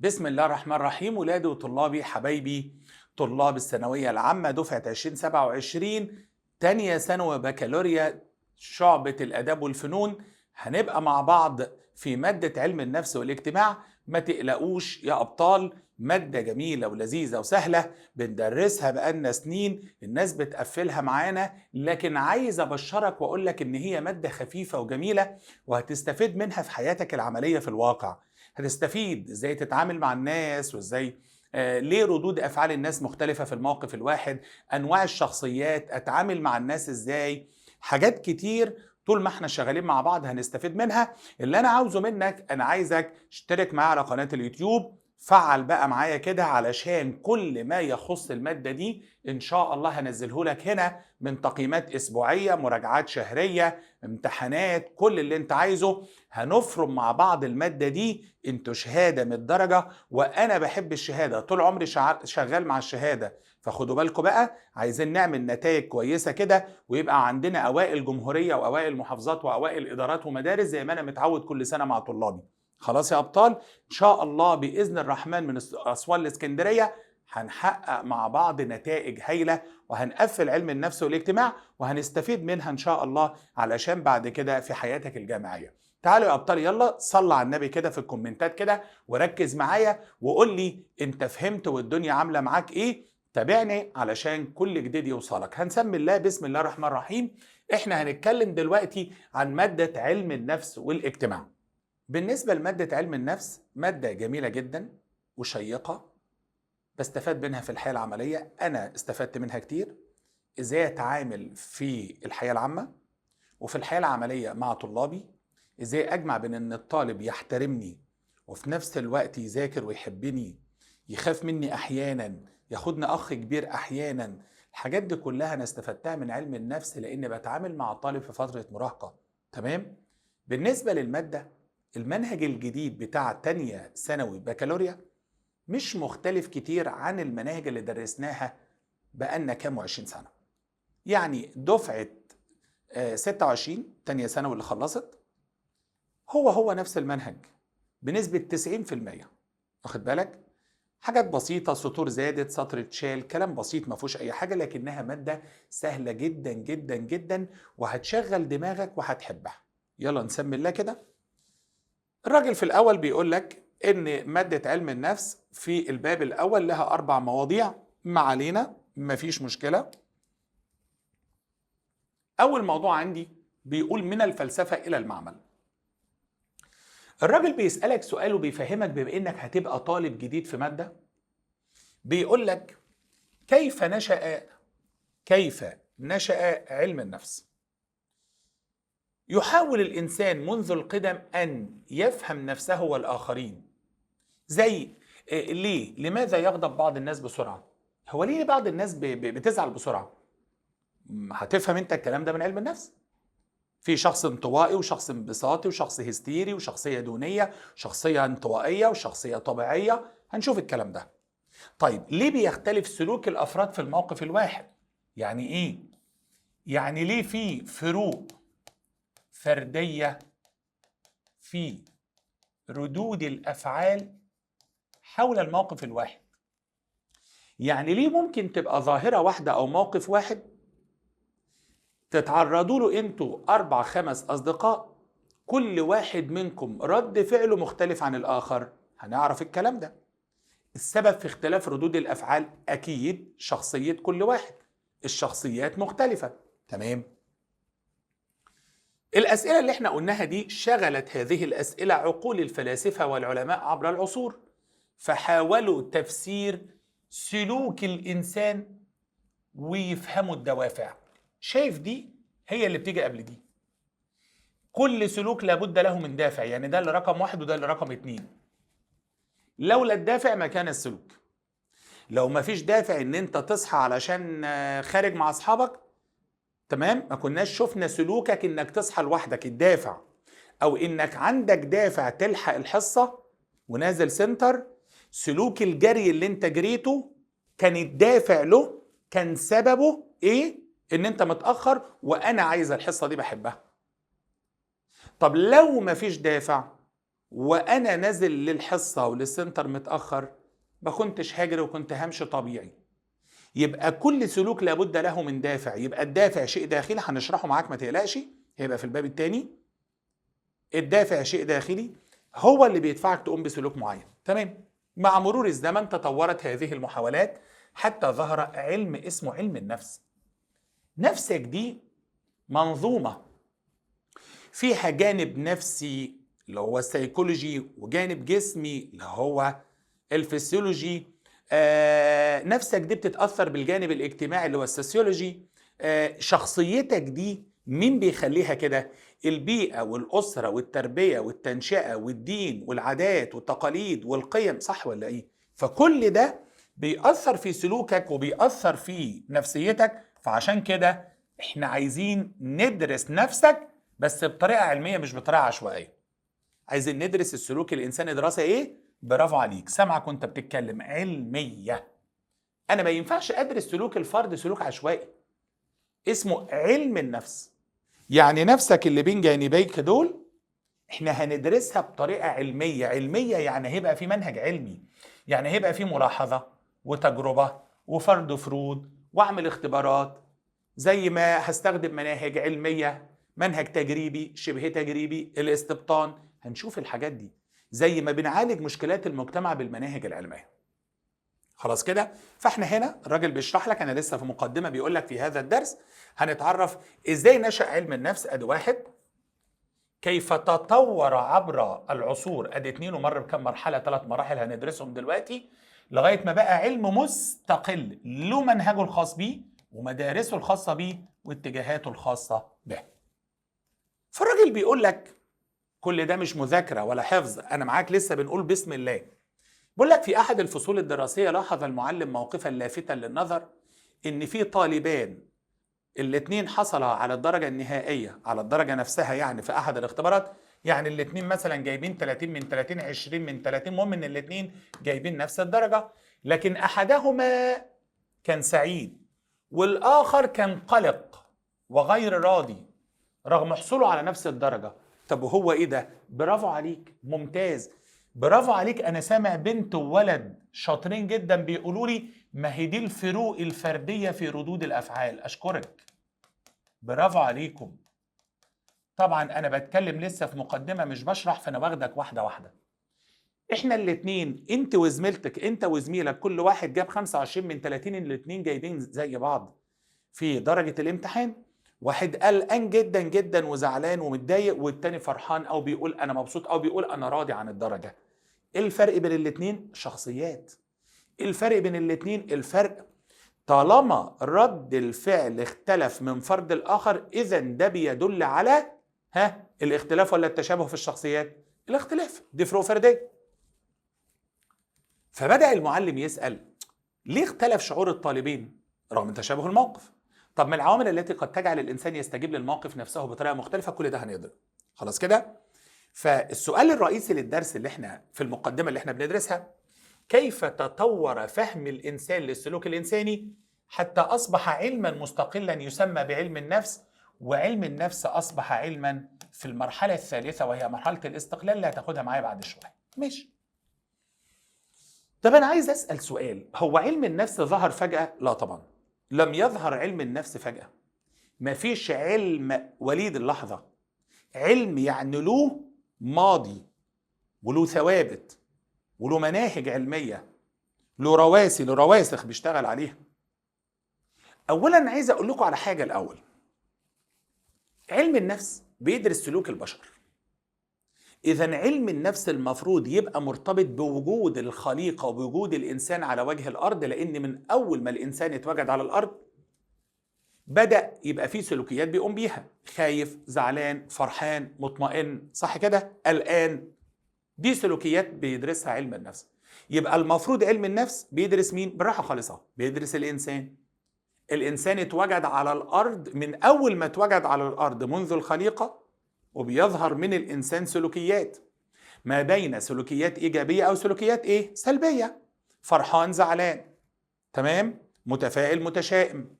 بسم الله الرحمن الرحيم. ولادي وطلابي حبايبي طلاب الثانوية العامة دفعة 2027 تانية ثانوي بكالوريا شعبة الآداب والفنون. هنبقى مع بعض في مادة علم النفس والاجتماع. ما تقلقوش يا أبطال، مادة جميلة ولذيذة وسهلة بندرسها بقالنا سنين، الناس بتقفلها معانا، لكن عايز أبشرك وأقول لك إن هي مادة خفيفة وجميلة وهتستفيد منها في حياتك العملية في الواقع. هتستفيد ازاي تتعامل مع الناس، وازاي ليه ردود افعال الناس مختلفة في الموقف الواحد، انواع الشخصيات، اتعامل مع الناس ازاي. حاجات كتير طول ما احنا شغالين مع بعض هنستفيد منها. اللي انا عاوزه منك، انا عايزك اشترك معايا على قناة اليوتيوب، فعل بقى معايا كده علشان كل ما يخص المادة دي ان شاء الله هنزله لك هنا، من تقييمات اسبوعية، مراجعات شهرية، امتحانات، كل اللي انت عايزه. هنفرم مع بعض المادة دي، انتوا شهادة من الدرجة، وانا بحب الشهادة، طول عمري شغال مع الشهادة. فخدوا بالكم بقى، عايزين نعمل نتائج كويسة كده، ويبقى عندنا اوائل جمهورية واوائل محافظات واوائل ادارات ومدارس زي ما انا متعود كل سنة مع طلابي. خلاص يا ابطال، ان شاء الله باذن الرحمن من اسوان الاسكندرية هنحقق مع بعض نتائج هايلة، وهنقفل علم النفس والاجتماع وهنستفيد منها ان شاء الله علشان بعد كده في حياتك الجامعية. تعالوا يا ابطال، يلا صلى على النبي كده في الكومنتات كده، وركز معايا وقول لي انت فهمت والدنيا عامله معاك ايه. تابعني علشان كل جديد يوصلك. هنسمي الله، بسم الله الرحمن الرحيم. احنا هنتكلم دلوقتي عن ماده علم النفس والاجتماع. بالنسبه لماده علم النفس، ماده جميله جدا وشيقه، بستفاد منها في الحياه العمليه. انا استفدت منها كتير، ازاي اتعامل في الحياه العامه وفي الحياه العمليه مع طلابي، ازاي اجمع بين ان الطالب يحترمني وفي نفس الوقت يذاكر ويحبني، يخاف مني احيانا، ياخدني اخ كبير احيانا. الحاجات دي كلها انا استفدتها من علم النفس لان بتعامل مع طالب في فترة مراهقة. تمام. بالنسبة للمادة، المنهج الجديد بتاع تانية ثانوي بكالوريا مش مختلف كتير عن المناهج اللي درسناها بقالنا كام وعشرين سنة. يعني دفعة 26 تانية ثانوي اللي خلصت هو نفس المنهج بنسبة 90%. واخد بالك؟ حاجات بسيطة، سطور زادت، سطر اتشال، كلام بسيط ما فيهوش أي حاجة، لكنها مادة سهلة جدا جدا جدا وهتشغل دماغك وهتحبها. يلا نسمي الله كده. الراجل في الأول بيقول لك إن مادة علم النفس في الباب الأول لها 4 مواضيع. ما علينا، مفيش مشكلة. أول موضوع عندي بيقول من الفلسفة إلى المعمل. الراجل بيسألك سؤال وبيفهمك بما انك هتبقى طالب جديد في مادة. بيقول لك كيف نشأ علم النفس. يحاول الإنسان منذ القدم أن يفهم نفسه والآخرين. زي لماذا يغضب بعض الناس بسرعة؟ هو ليه بعض الناس بتزعل بسرعة؟ هتفهم انت الكلام ده من علم النفس. في شخص انطوائي وشخص انبساطي وشخص هستيري وشخصية دونية، شخصية انطوائية وشخصية طبيعية. هنشوف الكلام ده. طيب ليه بيختلف سلوك الأفراد في الموقف الواحد؟ يعني إيه؟ يعني ليه في فروق فردية في ردود الأفعال حول الموقف الواحد؟ يعني ليه ممكن تبقى ظاهرة واحدة أو موقف واحد تتعرضوا له انتوا 4 5 أصدقاء، كل واحد منكم رد فعله مختلف عن الآخر؟ هنعرف الكلام ده. السبب في اختلاف ردود الأفعال أكيد شخصية كل واحد، الشخصيات مختلفة. تمام. الأسئلة اللي احنا قلناها دي شغلت هذه الأسئلة عقول الفلاسفة والعلماء عبر العصور، فحاولوا تفسير سلوك الإنسان ويفهموا الدوافع. شايف دي هي اللي بتيجي قبل دي. كل سلوك لابد له من دافع، يعني ده اللي رقم 1 وده اللي رقم 2. لولا الدافع ما كان السلوك. لو ما فيش دافع ان انت تصحى علشان خارج مع اصحابك، تمام، ما كناش شفنا سلوكك انك تصحى لوحدك. الدافع، او انك عندك دافع تلحق الحصة ونازل سنتر، سلوك الجري اللي انت جريته كان الدافع له، كان سببه ايه؟ ان انت متأخر وانا عايز الحصة دي بحبها. طب لو ما فيش دافع وانا نازل للحصة وللسنتر متأخر ما كنتش هاجري وكنت همشي طبيعي. يبقى كل سلوك لابد له من دافع. يبقى الدافع شيء داخلي، هنشرحه معاك ما تقلقش، هيبقى في الباب الثاني. الدافع شيء داخلي هو اللي بيدفعك تقوم بسلوك معين. تمام. مع مرور الزمن تطورت هذه المحاولات حتى ظهر علم اسمه علم النفس. نفسك دي منظومة فيها جانب نفسي اللي هو السيكولوجي، وجانب جسمي اللي هو الفسيولوجي. نفسك دي بتتأثر بالجانب الاجتماعي اللي هو السوسيولوجي. شخصيتك دي مين بيخليها كده؟ البيئة والأسرة والتربية والتنشئة والدين والعادات والتقاليد والقيم، صح ولا ايه؟ فكل ده بيأثر في سلوكك وبيأثر في نفسيتك. فعشان كده احنا عايزين ندرس نفسك بس بطريقة علمية مش بطريقة عشوائية. عايزين ندرس السلوك الإنساني دراسة ايه؟ برافو عليك، سامعك وانت بتتكلم، علمية. انا ما ينفعش ادرس سلوك الفرد سلوك عشوائي، اسمه علم النفس. يعني نفسك اللي بين جانبيك دول احنا هندرسها بطريقة علمية. علمية يعني هيبقى في منهج علمي، يعني هيبقى في ملاحظة وتجربة وفرض فروض واعمل اختبارات، زي ما هستخدم مناهج علمية، منهج تجريبي شبه تجريبي، الاستبطان. هنشوف الحاجات دي زي ما بنعالج مشكلات المجتمع بالمناهج العلمية. خلاص كده؟ فاحنا هنا الراجل بيشرح لك، انا لسه في مقدمة، بيقول لك في هذا الدرس هنتعرف ازاي نشأ علم النفس، ادي واحد. كيف تطور عبر العصور، ادي اتنين، ومر بكم مرحلة، 3 مراحل هندرسهم دلوقتي، لغاية ما بقى علم مستقل له منهجه الخاص بيه ومدارسه الخاصة بيه واتجاهاته الخاصة به. فالراجل بيقول لك كل ده مش مذاكرة ولا حفظ، انا معاك لسه بنقول بسم الله. بقول لك في احد الفصول الدراسية لاحظ المعلم موقفا لافتا للنظر، ان في طالبان الاتنين حصلوا على الدرجة النهائية، على الدرجة نفسها يعني في احد الاختبارات، يعني الاتنين مثلا جايبين 30 من 30، 20 من 30، المهم ان الاتنين جايبين نفس الدرجة، لكن احدهما كان سعيد والاخر كان قلق وغير راضي رغم حصوله على نفس الدرجة. طب وهو ايه ده؟ برافو عليك، ممتاز، برافو عليك. انا سامع بنت وولد شاطرين جدا بيقولوا لي ما هي دي الفروق الفردية في ردود الافعال. اشكرك، برافو عليكم. طبعا انا بتكلم لسه في مقدمة مش بشرح، فانا باخدك واحدة واحدة. احنا الاتنين، انت وزميلتك، انت وزميلك، كل واحد جاب 25 من 30، الاتنين جايبين زي بعض في درجة الامتحان. واحد قلقان جدا جدا وزعلان ومتضايق، والتاني فرحان او بيقول انا مبسوط او بيقول انا راضي عن الدرجة. ايه الفرق بين الاتنين؟ شخصيات. الفرق بين الاتنين الفرق طالما رد الفعل اختلف من فرد الاخر، اذا ده بيدل على الاختلاف ولا التشابه في الشخصيات؟ الاختلاف، دي فروق فرديه. فبدأ المعلم يسأل ليه اختلف شعور الطالبين رغم تشابه الموقف؟ طب ما العوامل التي قد تجعل الانسان يستجيب للموقف نفسه بطريقه مختلفه، كل ده هنقدر. خلاص كده؟ فالسؤال الرئيسي للدرس اللي احنا في المقدمه اللي احنا بندرسها، كيف تطور فهم الانسان للسلوك الانساني حتى اصبح علما مستقلا يسمى بعلم النفس، وعلم النفس اصبح علما في المرحله الثالثه وهي مرحله الاستقلال اللي هتاخدها معايا بعد شويه. ماشي. طب انا عايز اسال سؤال، هو علم النفس ظهر فجاه؟ لا طبعا، لم يظهر علم النفس فجاه. مفيش علم وليد اللحظه. علم يعني له ماضي وله ثوابت وله مناهج علميه، له رواسي، له رواسخ بيشتغل عليها. اولا عايز اقول لكم على حاجه الاول. علم النفس بيدرس سلوك البشر، اذا علم النفس المفروض يبقى مرتبط بوجود الخليقه وبوجود الانسان على وجه الارض، لان من اول ما الانسان اتوجد على الارض بدأ يبقى فيه سلوكيات بيقوم بيها، خايف، زعلان، فرحان، مطمئن، صح كده؟ قلقان. دي سلوكيات بيدرسها علم النفس. يبقى المفروض علم النفس بيدرس مين؟ بالراحه خالصه، بيدرس الانسان. الانسان اتوجد على الارض، من اول ما اتوجد على الارض منذ الخليقه وبيظهر من الانسان سلوكيات، ما بين سلوكيات ايجابيه او سلوكيات ايه؟ سلبيه. فرحان، زعلان، تمام، متفائل، متشائم،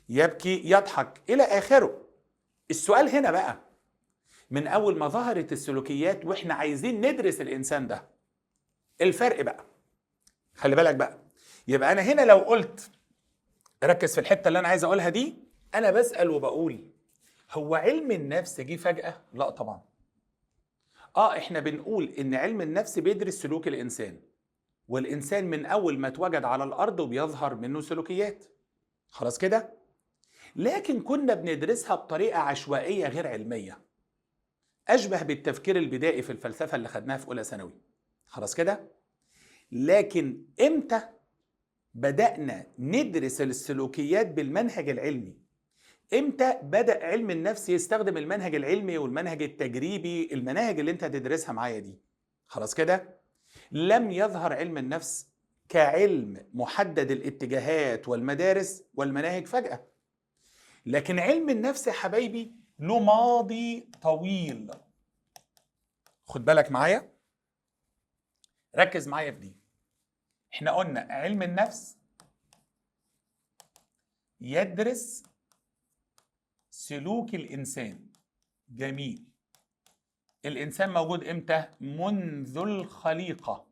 يبكي، يضحك، الى اخره. السؤال هنا بقى، من أول ما ظهرت السلوكيات وإحنا عايزين ندرس الإنسان ده. الفرق بقى، خلي بالك بقى، يبقى أنا هنا لو قلت، ركز في الحتة اللي أنا عايز أقولها دي، أنا بسأل وبقول هو علم النفس جه فجأة؟ لا طبعا. إحنا بنقول إن علم النفس بيدرس سلوك الإنسان، والإنسان من أول ما اتوجد على الأرض وبيظهر منه سلوكيات، خلاص كده؟ لكن كنا بندرسها بطريقة عشوائية غير علمية، أشبه بالتفكير البدائي في الفلسفة اللي خدناها في أولى ثانوي، خلاص كده؟ لكن إمتى بدأنا ندرس السلوكيات بالمنهج العلمي؟ إمتى بدأ علم النفس يستخدم المنهج العلمي والمنهج التجريبي، المناهج اللي أنت هتدرسها معايا دي، خلاص كده؟ لم يظهر علم النفس كعلم محدد الاتجاهات والمدارس والمناهج فجأة، لكن علم النفس يا حبايبي له ماضي طويل. خد بالك معايا، ركز معايا في دي. احنا قلنا علم النفس يدرس سلوك الإنسان. جميل. الإنسان موجود إمتى؟ منذ الخليقة.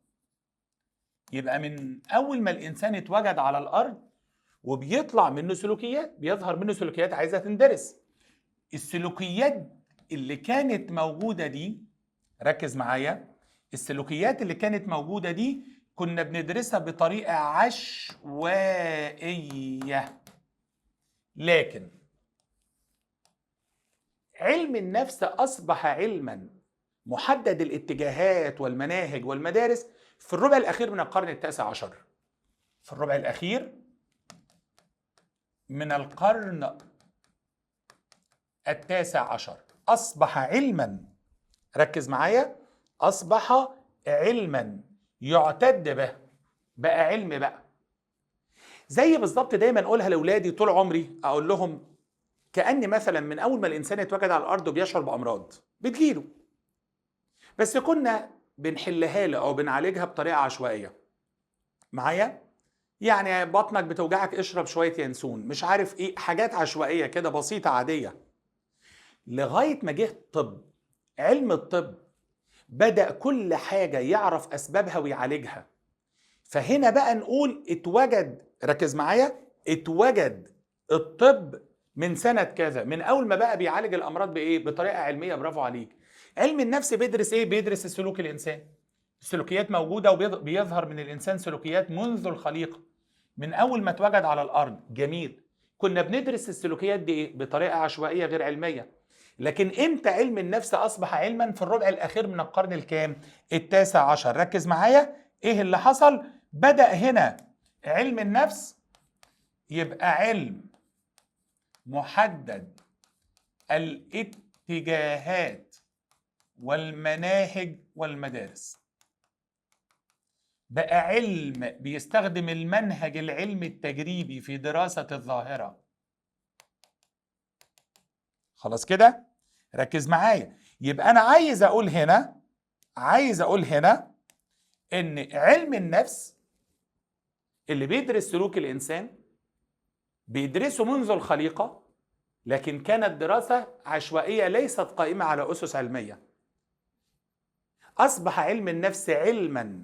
يبقى من أول ما الإنسان اتوجد على الأرض وبيطلع منه سلوكيات، بيظهر منه سلوكيات عايزة تندرس. السلوكيات اللي كانت موجودة دي، ركز معايا، السلوكيات اللي كانت موجودة دي كنا بندرسها بطريقة عشوائية. لكن علم النفس أصبح علما محدد الاتجاهات والمناهج والمدارس في الربع الأخير من القرن التاسع عشر. في الربع الأخير من القرن التاسع عشر أصبح علما، ركز معايا، أصبح علما يعتد به، بقى علم بقى. زي بالظبط دايما أقولها لأولادي طول عمري، أقول لهم كأن مثلا من أول ما الإنسان يتوجد على الأرض وبيشعر بأمراض بتجيله، بس كنا بنحلها له أو بنعالجها بطريقة عشوائية. معايا؟ يعني بطنك بتوجعك، اشرب شوية ينسون، مش عارف إيه، حاجات عشوائية كده بسيطة عادية. لغاية ما جه الطب، علم الطب بدأ كل حاجة يعرف أسبابها ويعالجها. فهنا بقى نقول اتوجد، ركز معايا، اتوجد الطب من سنة كذا، من أول ما بقى بيعالج الأمراض بإيه؟ بطريقة علمية. برافو عليك. علم النفس بيدرس إيه؟ بيدرس السلوك الإنسان. السلوكيات موجودة وبيظهر من الإنسان سلوكيات منذ الخليقة، من أول ما اتوجد على الأرض. جميل. كنا بندرس السلوكيات دي إيه؟ بطريقة عشوائية غير علمية. لكن إمتى علم النفس أصبح علما؟ في الربع الأخير من القرن الكام؟ التاسع عشر. ركز معايا، إيه اللي حصل؟ بدأ هنا علم النفس يبقى علم محدد الاتجاهات والمناهج والمدارس، بقى علم بيستخدم المنهج العلمي التجريبي في دراسة الظاهرة. خلاص كده؟ ركز معايا. يبقى أنا عايز أقول هنا إن علم النفس اللي بيدرس سلوك الإنسان بيدرسه منذ الخليقة، لكن كانت دراسة عشوائية ليست قائمة على أسس علمية. أصبح علم النفس علما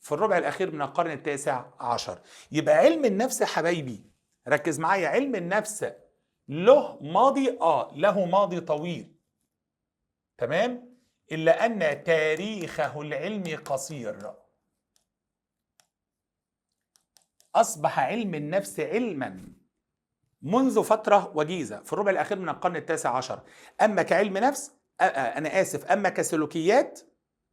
في الربع الأخير من القرن التاسع عشر. يبقى علم النفس حبايبي، ركز معايا، علم النفس له ماضي، له ماضي طويل، تمام، إلا أن تاريخه العلمي قصير. أصبح علم النفس علما منذ فترة وجيزة في الربع الأخير من القرن التاسع عشر. أما كعلم نفس، أما كسلوكيات،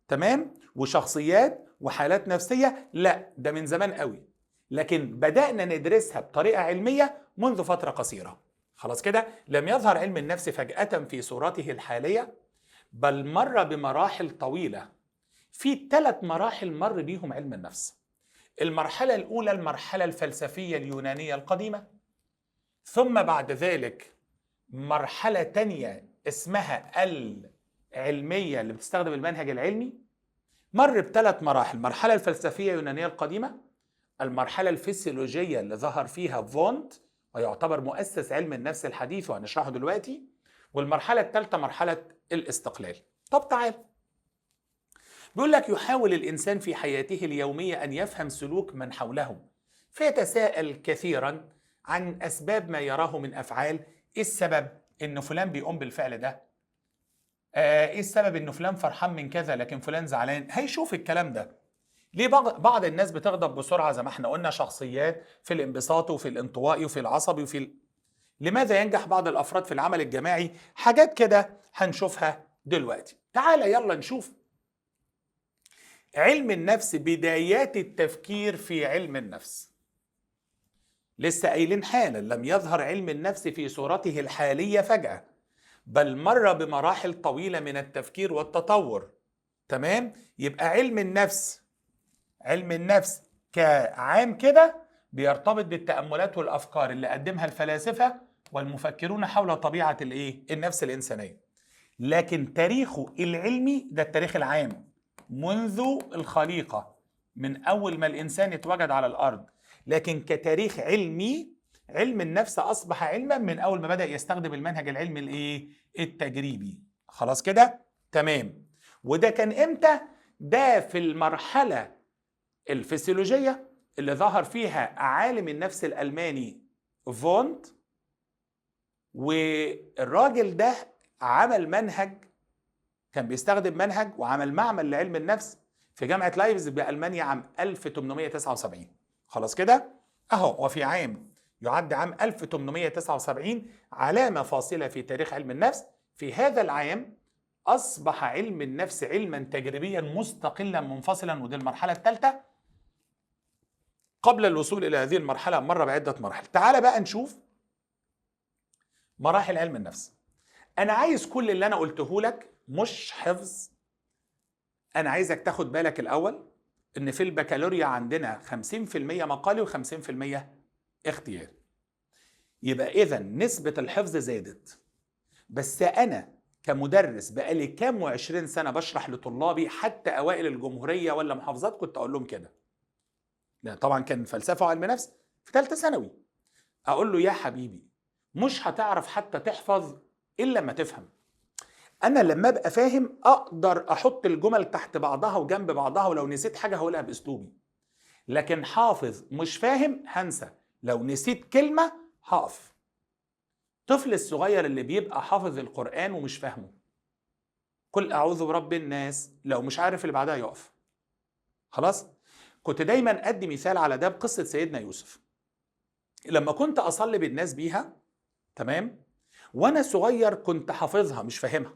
تمام، وشخصيات وحالات نفسية، لا، ده من زمان قوي. لكن بدأنا ندرسها بطريقة علمية منذ فترة قصيرة. خلاص كده؟ لم يظهر علم النفس فجأة في صورته الحالية، بل مر بمراحل طويلة. في 3 مراحل مر بيهم علم النفس. المرحلة الأولى المرحلة الفلسفية اليونانية القديمة، ثم بعد ذلك مرحلة تانية اسمها العلمية اللي بتستخدم المنهج العلمي. مر ب3 مراحل: المرحلة الفلسفية اليونانية القديمة، المرحلة الفسيولوجية اللي ظهر فيها فونت ويعتبر مؤسس علم النفس الحديث وهنشرحه دلوقتي، والمرحلة الثالثة مرحلة الاستقلال. طب تعال، بيقول لك يحاول الإنسان في حياته اليومية أن يفهم سلوك من حوله، فيتساءل كثيرا عن أسباب ما يراه من أفعال. إيه السبب إن فلان بيقوم بالفعل ده؟ إيه السبب إن فلان فرحان من كذا لكن فلان زعلان؟ هيشوف الكلام ده. ليه بعض الناس بتغضب بسرعة زي ما احنا قلنا؟ شخصيات في الانبساط وفي الانطوائي وفي العصبي لماذا ينجح بعض الأفراد في العمل الجماعي؟ حاجات كده هنشوفها دلوقتي. تعالى يلا نشوف علم النفس، بدايات التفكير في علم النفس. لسه قايلين حالا لم يظهر علم النفس في صورته الحالية فجأة، بل مر بمراحل طويلة من التفكير والتطور. تمام؟ يبقى علم النفس كعام كده بيرتبط بالتأملات والأفكار اللي قدمها الفلاسفة والمفكرون حول طبيعة النفس الإنسانية. لكن تاريخه العلمي ده التاريخ العام منذ الخليقة، من أول ما الإنسان اتوجد على الأرض. لكن كتاريخ علمي، علم النفس أصبح علما من أول ما بدأ يستخدم المنهج العلمي التجريبي. خلاص كده؟ تمام. وده كان إمتى؟ ده في المرحلة الفسيولوجية اللي ظهر فيها عالم النفس الألماني فونت، والراجل ده عمل منهج، كان بيستخدم منهج وعمل معمل لعلم النفس في جامعة لايبزيج بألمانيا عام 1879. خلاص كده؟ أهو. وفي يعد عام 1879 علامة فاصلة في تاريخ علم النفس. في هذا العام أصبح علم النفس علما تجريبيا مستقلا منفصلا، ودي المرحلة الثالثة. قبل الوصول إلى هذه المرحلة مر بعدة مراحل. تعال بقى نشوف مراحل علم النفس. أنا عايز كل اللي أنا قلته لك مش حفظ، أنا عايزك تاخد بالك الأول إن في البكالوريا عندنا 50% مقالي و50% اختياري. يبقى إذن نسبة الحفظ زادت. بس أنا كمدرس بقالي كام و20 سنة بشرح لطلابي حتى أوائل الجمهورية ولا محافظات، كنت أقول لهم كده. لا طبعا كان فلسفة وعلم نفس في ثالثة ثانوي. أقول له يا حبيبي مش هتعرف حتى تحفظ إلا لما تفهم. أنا لما أبقى فاهم أقدر أحط الجمل تحت بعضها وجنب بعضها، ولو نسيت حاجة هقولها بأسلوبي. لكن حافظ مش فاهم هنسى، لو نسيت كلمة هقف. الطفل الصغير اللي بيبقى حافظ القرآن ومش فاهمه، قل أعوذ برب الناس، لو مش عارف اللي بعدها يقف. خلاص؟ كنت دايما أدي مثال على ده بقصة سيدنا يوسف. لما كنت أصلي بالناس بيها، تمام؟ وأنا صغير كنت حافظها مش فاهمها،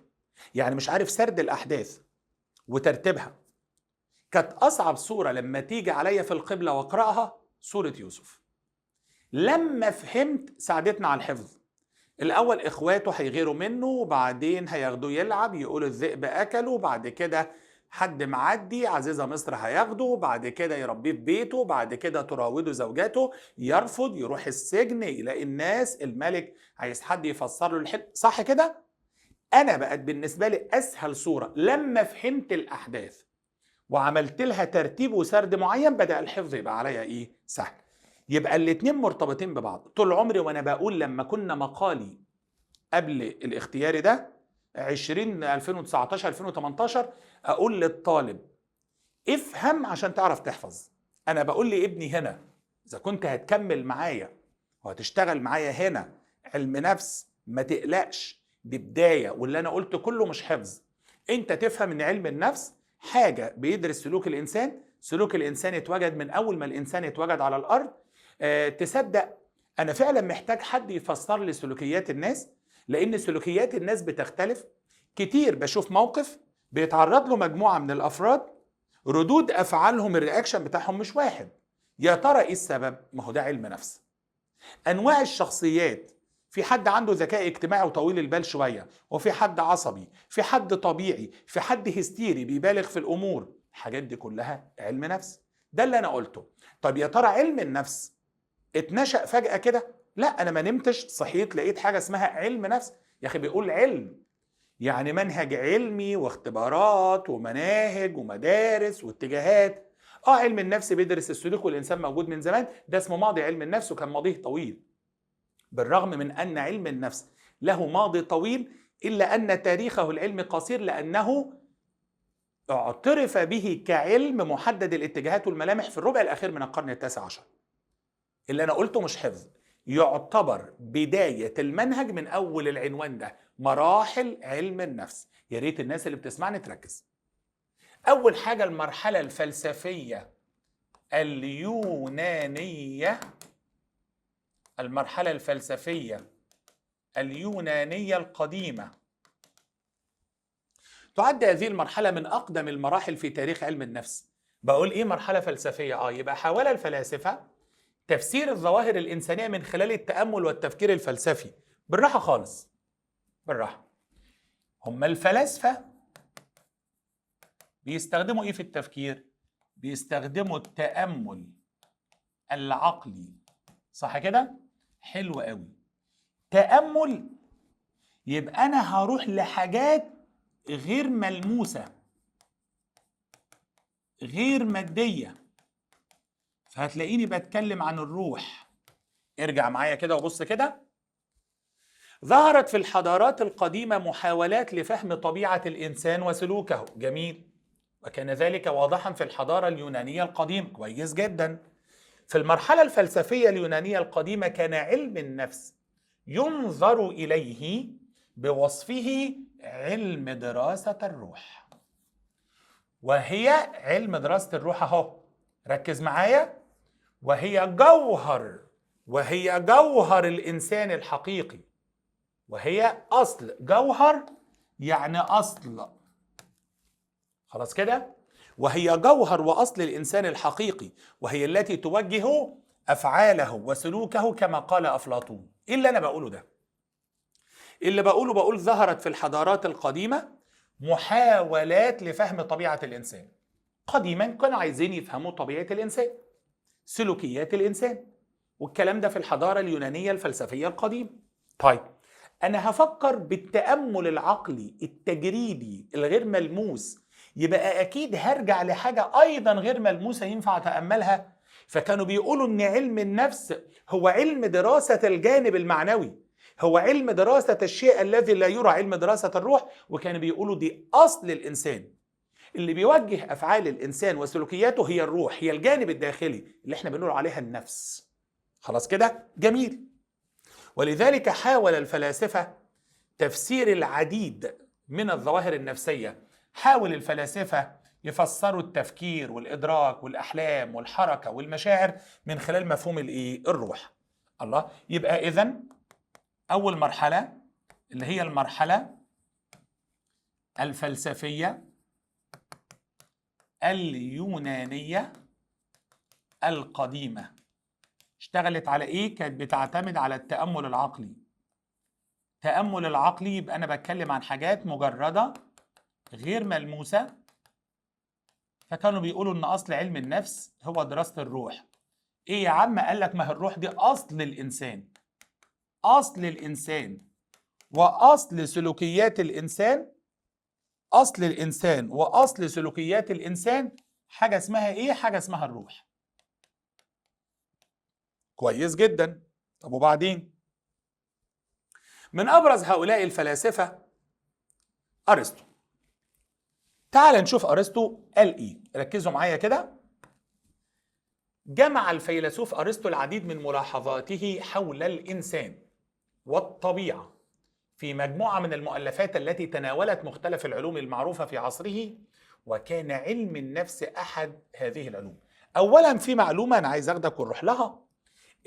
يعني مش عارف سرد الأحداث وترتيبها. كانت أصعب سورة لما تيجي عليا في القبلة وأقرأها سورة يوسف. لما فهمت ساعدتنا على الحفظ. الأول إخواته هيغيروا منه، وبعدين هياخدوه يلعب يقولوا الذئب أكله، بعد كده حد معدي عزيزة مصر هياخده، بعد كده يربيه في بيته، بعد كده تراوده زوجاته، يرفض يروح السجن، يلاقي الناس الملك عايز حد يفسر له الحلم. صح كده؟ أنا بقت بالنسبة لي أسهل صورة لما فهمت الأحداث وعملت لها ترتيب وسرد معين، بدأ الحفظ يبقى عليا سهل. يبقى الاتنين مرتبطين ببعض. طول عمري وانا بقول لما كنا مقالي قبل الاختياري ده 2019 2018 اقول للطالب افهم عشان تعرف تحفظ. انا بقول لابني هنا اذا كنت هتكمل معايا وهتشتغل معايا هنا علم نفس ما تقلقش، دي بداية، واللي انا قلت كله مش حفظ. انت تفهم ان علم النفس حاجة بيدرس سلوك الانسان. سلوك الانسان اتوجد من اول ما الانسان اتوجد على الارض. تصدق انا فعلا محتاج حد يفسر لي سلوكيات الناس، لان سلوكيات الناس بتختلف كتير. بشوف موقف بيتعرض له مجموعة من الافراد، ردود افعالهم الرياكشن بتاعهم مش واحد. يا ترى ايه السبب؟ ما هو ده علم نفس. انواع الشخصيات، في حد عنده ذكاء اجتماعي وطويل البال شوية، وفي حد عصبي، في حد طبيعي، في حد هستيري بيبالغ في الامور. الحاجات دي كلها علم نفس. ده اللي انا قلته. طب يا ترى علم النفس اتنشأ فجأة كده؟ لا، انا ما نمتش صحيت لقيت حاجة اسمها علم نفس. يا اخي بيقول علم يعني منهج علمي واختبارات ومناهج ومدارس واتجاهات. علم النفس بيدرس السلوك والانسان موجود من زمان، ده اسمه ماضي علم النفس وكان ماضيه طويل. بالرغم من ان علم النفس له ماضي طويل إلا أن تاريخه العلمي قصير لأنه اعترف به كعلم محدد الاتجاهات والملامح في الربع الأخير من القرن التاسع عشر. اللي أنا قلته مش حفظ، يعتبر بداية المنهج من أول العنوان ده، مراحل علم النفس. يا ريت الناس اللي بتسمعني تركز. أول حاجة المرحلة الفلسفية اليونانية، المرحلة الفلسفية اليونانية القديمة. تعد هذه المرحلة من أقدم المراحل في تاريخ علم النفس. بقول إيه مرحلة فلسفية؟ يبقى حاول الفلاسفة تفسير الظواهر الإنسانية من خلال التأمل والتفكير الفلسفي. بالراحة خالص، بالراحة. هم الفلاسفة بيستخدموا إيه في التفكير؟ بيستخدموا التأمل العقلي، صح كده؟ حلو قوي. تأمل يبقى أنا هروح لحاجات غير ملموسة، غير مادية، فهتلاقيني بتكلم عن الروح. ارجع معايا كده وبص كده. ظهرت في الحضارات القديمة محاولات لفهم طبيعة الإنسان وسلوكه، جميل، وكان ذلك واضحا في الحضارة اليونانية القديمة، كويس جدا. في المرحلة الفلسفية اليونانية القديمة كان علم النفس ينظر إليه بوصفه علم دراسة الروح، وهي علم دراسة الروح اهو، ركز معايا، وهي جوهر الإنسان الحقيقي، وهي أصل. جوهر يعني أصل، خلاص كده؟ وهي جوهر وأصل الإنسان الحقيقي، وهي التي توجه أفعاله وسلوكه كما قال أفلاطون. إيه اللي أنا بقوله ده؟ اللي بقول ظهرت في الحضارات القديمة محاولات لفهم طبيعة الإنسان. قديما كانوا عايزين يفهموا طبيعة الإنسان، سلوكيات الإنسان، والكلام ده في الحضارة اليونانية الفلسفية القديمة. طيب أنا هفكر بالتأمل العقلي التجريبي الغير ملموس، يبقى أكيد هرجع لحاجة أيضا غير ملموسة ينفع أتأملها. فكانوا بيقولوا إن علم النفس هو علم دراسة الجانب المعنوي، هو علم دراسة الشيء الذي لا يرى، علم دراسة الروح. وكانوا بيقولوا دي أصل الإنسان، اللي بيوجه أفعال الإنسان وسلوكياته هي الروح، هي الجانب الداخلي اللي احنا بنقول عليها النفس. خلاص كده؟ جميل. ولذلك حاول الفلاسفة تفسير العديد من الظواهر النفسية. حاول الفلاسفة يفسروا التفكير والإدراك والأحلام والحركة والمشاعر من خلال مفهوم الروح. الله، يبقى إذن أول مرحلة اللي هي المرحلة الفلسفية اليونانية القديمة اشتغلت على إيه؟ كانت بتعتمد على التأمل العقلي. التأمل العقلي يبقى أنا بتكلم عن حاجات مجردة غير ملموسة. فكانوا بيقولوا إن أصل علم النفس هو دراسة الروح. إيه يا عم؟ قال لك ما هي الروح دي أصل الإنسان، أصل الإنسان وأصل سلوكيات الإنسان. أصل الإنسان وأصل سلوكيات الإنسان حاجة اسمها إيه؟ حاجة اسمها الروح. كويس جدا. طب وبعدين؟ من أبرز هؤلاء الفلاسفة أرسطو. تعال نشوف أرسطو قال إيه. ركزوا معايا كده. جمع الفيلسوف أرسطو العديد من ملاحظاته حول الإنسان والطبيعة في مجموعة من المؤلفات التي تناولت مختلف العلوم المعروفة في عصره، وكان علم النفس أحد هذه العلوم. أولا في معلومة أنا عايز أخدك ونروح لها.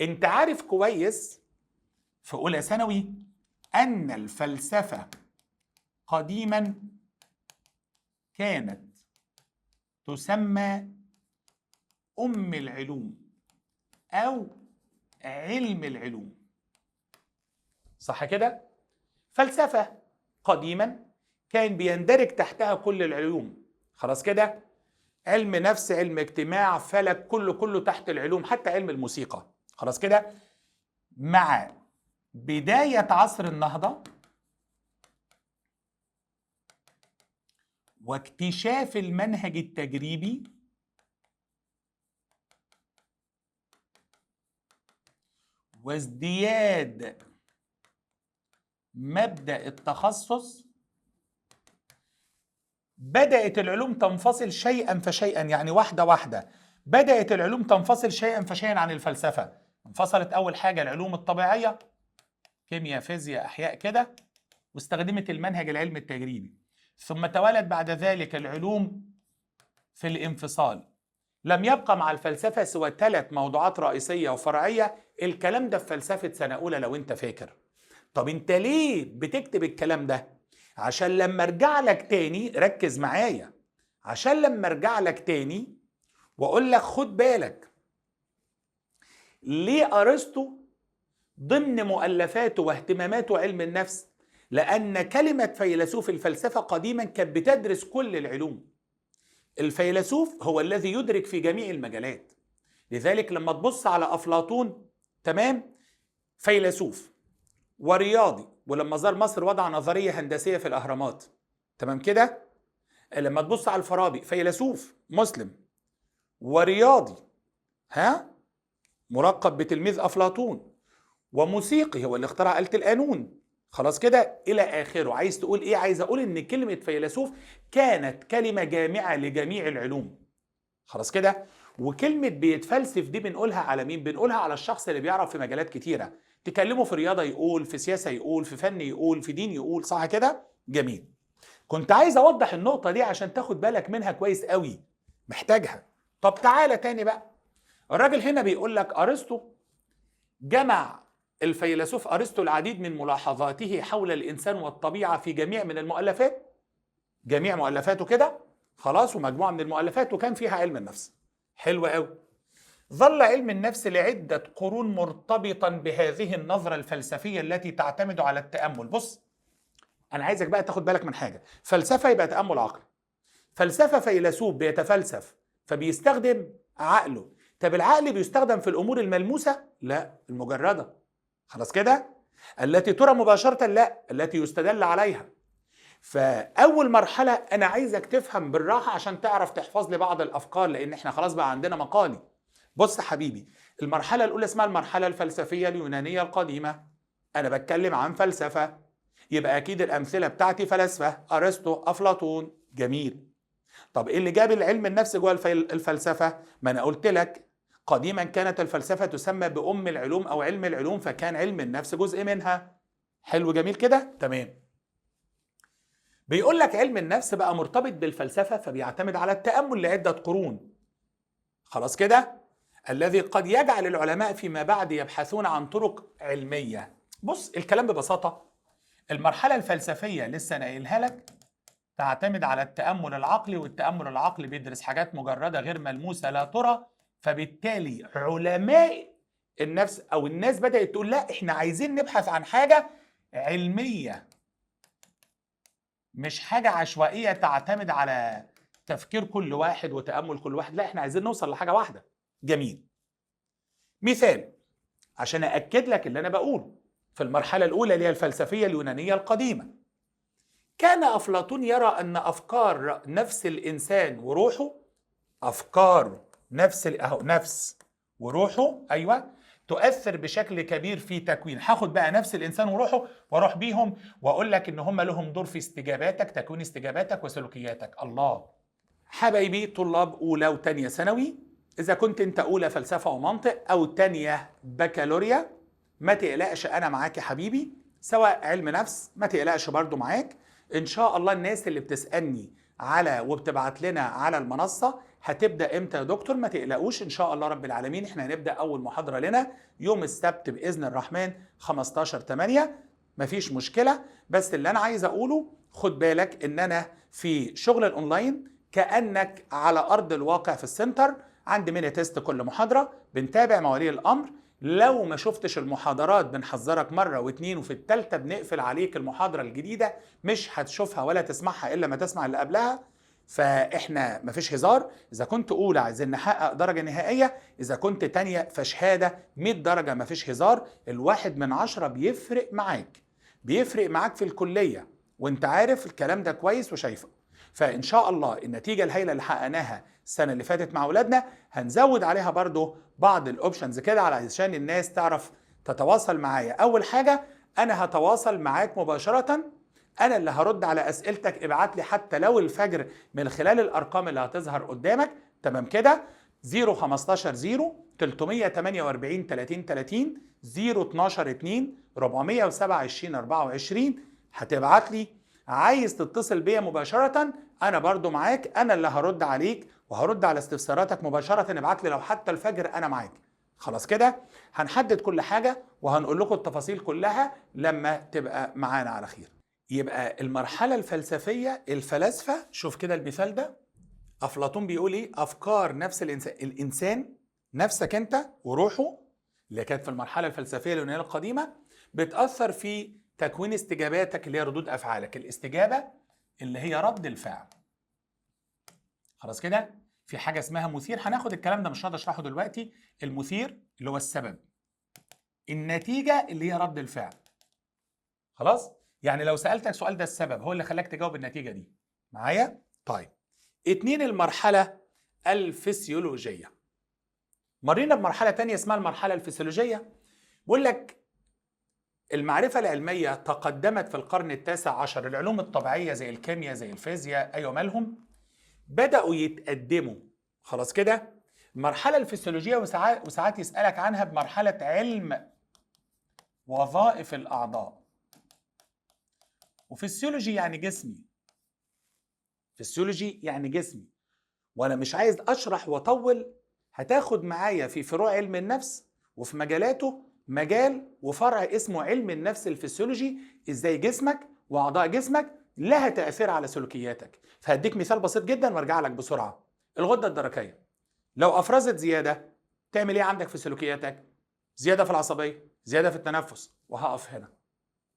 أنت عارف كويس في أولى ثانوي أن الفلسفة قديما كانت تسمى أم العلوم أو علم العلوم، صح كده؟ فلسفة قديما كان بيندرج تحتها كل العلوم، خلاص كده؟ علم نفس، علم اجتماع، فلك، كله تحت العلوم، حتى علم الموسيقى، خلاص كده؟ مع بداية عصر النهضة واكتشاف المنهج التجريبي وازدياد مبدأ التخصص بدأت العلوم تنفصل شيئا فشيئا، يعني واحدة واحدة بدأت العلوم تنفصل شيئا فشيئا عن الفلسفة. انفصلت أول حاجة العلوم الطبيعية، كيمياء فيزياء أحياء كده، واستخدمت المنهج العلمي التجريبي. ثم توالت بعد ذلك العلوم في الانفصال. لم يبقى مع الفلسفة سوى 3 موضوعات رئيسية وفرعية. الكلام ده في فلسفة سنة أولى لو أنت فاكر. طب أنت ليه بتكتب الكلام ده؟ عشان لما ارجع لك تاني، ركز معايا، عشان لما ارجع لك تاني واقول لك خد بالك ليه ارسطو ضمن مؤلفاته واهتماماته علم النفس. لان كلمة فيلسوف الفلسفة قديما كانت بتدرس كل العلوم. الفيلسوف هو الذي يدرك في جميع المجالات. لذلك لما تبص على افلاطون، تمام، فيلسوف ورياضي، ولما زار مصر وضع نظرية هندسية في الأهرامات، تمام كده. لما تبص على الفارابي، فيلسوف مسلم ورياضي، مرقب بتلميذ أفلاطون، وموسيقي هو اللي اخترع آلة القانون، خلاص كده إلى آخره. عايز تقول إيه؟ عايز أقول إن كلمة فيلسوف كانت كلمة جامعة لجميع العلوم، خلاص كده. وكلمة بيتفلسف دي بنقولها على مين؟ بنقولها على الشخص اللي بيعرف في مجالات كتيرة. تكلمه في رياضة يقول، في سياسة يقول، في فن يقول، في دين يقول، صح كده؟ جميل. كنت عايز أوضح النقطة دي عشان تاخد بالك منها كويس قوي، محتاجها. طب تعالى تاني بقى. الراجل هنا بيقول لك أرسطو جمع الفيلسوف أرسطو العديد من ملاحظاته حول الإنسان والطبيعة في جميع من المؤلفات، جميع مؤلفاته كده، خلاص، ومجموعة من المؤلفات وكان فيها علم النفس. حلو قوي. ظل علم النفس لعدة قرون مرتبطا بهذه النظرة الفلسفية التي تعتمد على التأمل. بص، أنا عايزك بقى تاخد بالك من حاجة. فلسفة يبقى تأمل عقلي، فلسفة فيلسوف بيتفلسف فبيستخدم عقله. طب العقل بيستخدم في الأمور الملموسة؟ لا، المجردة، خلاص كده. التي ترى مباشرة؟ لا، التي يستدل عليها. فأول مرحلة أنا عايزك تفهم بالراحة عشان تعرف تحفظ لي بعض الأفكار، لأن إحنا خلاص بقى عندنا مقالي. بص حبيبي، المرحلة الأولى اسمها المرحلة الفلسفية اليونانية القديمة. أنا بتكلم عن فلسفة، يبقى أكيد الأمثلة بتاعتي فلاسفة، أرسطو، أفلاطون. جميل. طب إيه اللي جاب العلم النفس جوه الفلسفة؟ ما أنا قلت لك قديما كانت الفلسفة تسمى بأم العلوم أو علم العلوم، فكان علم النفس جزء منها. حلو جميل كده، تمام. بيقول لك علم النفس بقى مرتبط بالفلسفة فبيعتمد على التأمل لعدة قرون، خلاص كده، الذي قد يجعل العلماء فيما بعد يبحثون عن طرق علمية. بص الكلام ببساطة، المرحلة الفلسفية لسه أنا قايلها لك تعتمد على التأمل العقلي، والتأمل العقلي بيدرس حاجات مجردة غير ملموسة لا ترى. فبالتالي علماء النفس أو الناس بدأت تقول لا، إحنا عايزين نبحث عن حاجة علمية، مش حاجة عشوائية تعتمد على تفكير كل واحد وتأمل كل واحد. لا، احنا عايزين نوصل لحاجة واحدة. جميل. مثال عشان أأكد لك اللي أنا بقوله، في المرحلة الأولى اللي هي الفلسفية اليونانية القديمة، كان أفلاطون يرى أن أفكار نفس الإنسان وروحه، أفكار نفس وروحه، أيوة، تؤثر بشكل كبير في تكوين. هاخد بقى نفس الإنسان وروحه واروح بيهم وأقول لك إن هم لهم دور في استجاباتك، تكوين استجاباتك وسلوكياتك. الله. حبايبي طلاب أولى وتانية ثانوي، إذا كنت أنت أولى فلسفة ومنطق أو تانية بكالوريا، ما تقلقش، أنا معاك يا حبيبي. سواء علم نفس ما تقلقش برضو معاك. إن شاء الله الناس اللي بتسألني على وبتبعت لنا على المنصة هتبدأ إمتى يا دكتور؟ ما تقلقوش، إن شاء الله رب العالمين إحنا هنبدأ أول محاضرة لنا يوم السبت بإذن الرحمن 15/8. مفيش مشكلة. بس اللي أنا عايز أقوله، خد بالك إن أنا في شغل الأونلاين كأنك على أرض الواقع في السنتر. عندي ميني تيست كل محاضرة، بنتابع موالي الأمر. لو ما شفتش المحاضرات بنحذرك مرة واتنين، وفي التالتة بنقفل عليك المحاضرة الجديدة، مش هتشوفها ولا تسمعها إلا ما تسمع اللي قبلها. فإحنا مفيش هزار. إذا كنت أولى عايزين نحقق درجة نهائية، إذا كنت تانية فشهادة 100 درجة، مفيش هزار. 1 من 10 بيفرق معاك، بيفرق معاك في الكلية، وانت عارف الكلام ده كويس وشايفه. فإن شاء الله النتيجة الهائلة اللي حققناها السنة اللي فاتت مع أولادنا هنزود عليها برضو بعض الأوبشنز كده علشان الناس تعرف تتواصل معايا. أول حاجة انا هتواصل معاك مباشرة، انا اللي هرد على اسئلتك، ابعت لي حتى لو الفجر من خلال الارقام اللي هتظهر قدامك. تمام كده؟ 015 0 348 30 30 012 2 407 20 24. هتبعت لي. عايز تتصل بيا مباشرة، انا برضو معاك، انا اللي هرد عليك وهرد على استفساراتك مباشرة. ابعت لي لو حتى الفجر، انا معاك. خلاص كده؟ هنحدد كل حاجة وهنقول لكم التفاصيل كلها لما تبقى معانا على خير. يبقى المرحلة الفلسفية، الفلاسفة، شوف كده المثال ده، أفلاطون بيقول إيه؟ أفكار نفس الإنسان، نفسك أنت وروحه اللي كانت في المرحلة الفلسفية اليونانية القديمة، بتأثر في تكوين استجاباتك اللي هي ردود أفعالك. الاستجابة اللي هي رد الفعل. خلاص كده؟ في حاجة اسمها مثير، هناخد الكلام ده مش هقدر أشرحه دلوقتي. المثير اللي هو السبب، النتيجة اللي هي رد الفعل. خلاص؟ يعني لو سألتك سؤال ده السبب هو اللي خلاك تجاوب النتيجة دي. معايا؟ طيب. 2، المرحلة الفسيولوجية. مرينا بمرحلة تانية اسمها المرحلة الفسيولوجية. بقول لك المعرفة العلمية تقدمت في القرن ال19. العلوم الطبيعية زي الكيمياء زي الفيزياء، أيوة مالهم؟ بدأوا يتقدموا. خلاص كده؟ المرحلة الفسيولوجية وساعات يسألك عنها بمرحلة علم وظائف الأعضاء. وفسيولوجي يعني جسمي. فسيولوجي يعني جسمي. وانا مش عايز اشرح واطول، هتاخد معايا في فروع علم النفس وفي مجالاته مجال وفرع اسمه علم النفس الفسيولوجي، ازاي جسمك واعضاء جسمك لها تأثير على سلوكياتك. فهديك مثال بسيط جدا وارجع لك بسرعة. الغدة الدرقية لو افرزت زيادة تعمل ايه عندك في سلوكياتك؟ زيادة في العصبية، زيادة في التنفس، وهقف هنا.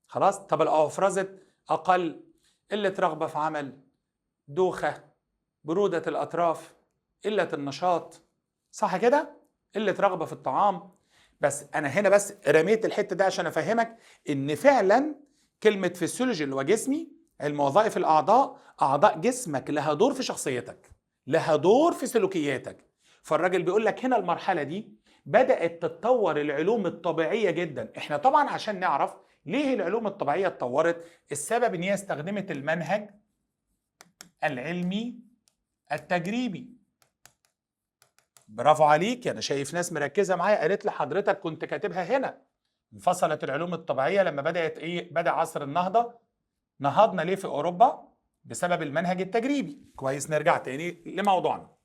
خلاص؟ طب لو افرزت اقل، قلة رغبة في عمل، دوخة، برودة الأطراف، قلة النشاط، صح كده؟ قلة رغبة في الطعام. بس أنا هنا بس رميت الحتة ده عشان أفهمك إن فعلا كلمة فسيولوجي اللي هو جسمي، علم وظائف الأعضاء، أعضاء جسمك لها دور في شخصيتك، لها دور في سلوكياتك. فالراجل بيقول لك هنا المرحلة دي بدأت تتطور العلوم الطبيعية جدا. إحنا طبعا عشان نعرف ليه العلوم الطبيعية اتطورت، السبب إن هي استخدمت المنهج العلمي التجريبي. برافو عليك، انا شايف ناس مركزه معايا. قالت لي حضرتك كنت كاتبها هنا. انفصلت العلوم الطبيعيه لما بدات بدا عصر النهضه. نهضنا ليه في اوروبا؟ بسبب المنهج التجريبي. كويس، نرجع تاني لموضوعنا.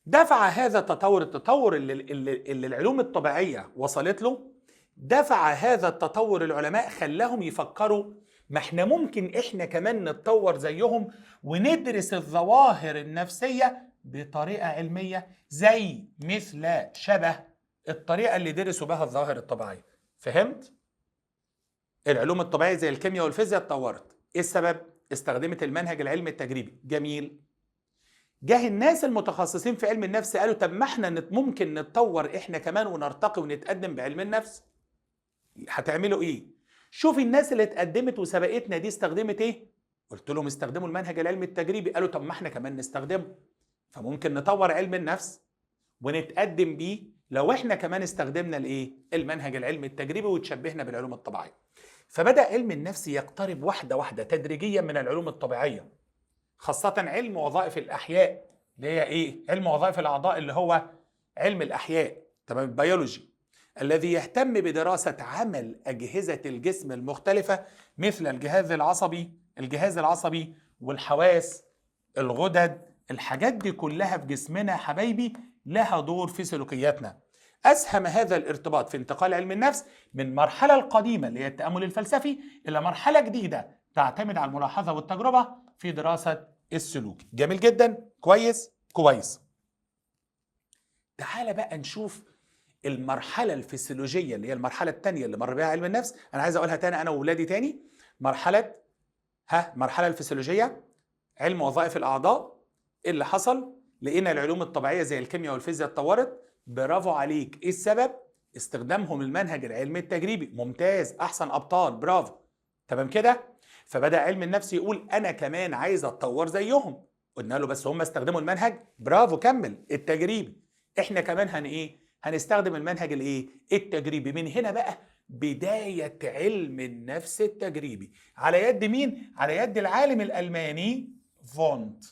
دفع هذا التطور اللي العلوم الطبيعيه وصلت له، دفع هذا التطور العلماء خلاهم يفكروا ما احنا ممكن احنا كمان نتطور زيهم وندرس الظواهر النفسية بطريقة علمية زي شبه الطريقة اللي درسوا بها الظواهر الطبيعية. فهمت؟ العلوم الطبيعية زي الكيمياء والفيزياء اتطورت. ايه السبب؟ استخدمت المنهج العلمي التجريبي. جميل. جه الناس المتخصصين في علم النفس قالوا طب ما احنا ممكن نتطور احنا كمان ونرتقي ونتقدم بعلم النفس. هتعملوا ايه؟ شوف الناس اللي اتقدمت وسبقتنا دي استخدمت ايه؟ قلت لهم استخدموا المنهج العلمي التجريبي. قالوا طب ما احنا كمان نستخدمه. فممكن نطور علم النفس ونتقدم بيه لو احنا كمان استخدمنا الايه؟ المنهج العلمي التجريبي وتشبهنا بالعلوم الطبيعيه. فبدأ علم النفس يقترب واحده واحده تدريجيا من العلوم الطبيعيه، خاصه علم وظائف الاحياء اللي هي ايه؟ علم وظائف الاعضاء اللي هو علم الاحياء، تمام، البيولوجي، الذي يهتم بدراسة عمل أجهزة الجسم المختلفة مثل الجهاز العصبي والحواس، الغدد. الحاجات دي كلها في جسمنا حبايبي لها دور في سلوكياتنا. أسهم هذا الارتباط في انتقال علم النفس من المرحلة القديمة اللي هي التأمل الفلسفي إلى مرحلة جديدة تعتمد على الملاحظة والتجربة في دراسة السلوك. جميل جدا، كويس كويس. تعال بقى نشوف المرحلة الفسيولوجية اللي هي المرحلة الثانية اللي مر بها علم النفس. أنا عايز أقولها تاني أنا وولادي تاني. مرحلة الفسيولوجية، علم وظائف الأعضاء. إيه اللي حصل؟ لقينا العلوم الطبيعية زي الكيمياء والفيزياء اتطورت. برافو عليك. إيه السبب؟ استخدامهم المنهج العلمي التجريبي. ممتاز، أحسن أبطال، برافو. تمام كده؟ فبدأ علم النفس يقول أنا كمان عايز أتطور زيهم. قلنا له بس هم استخدموا المنهج، برافو كمل، التجريبي. إحنا كمان هنستخدم المنهج التجريبي. من هنا بقى بداية علم النفس التجريبي. على يد مين؟ على يد العالم الألماني فونت.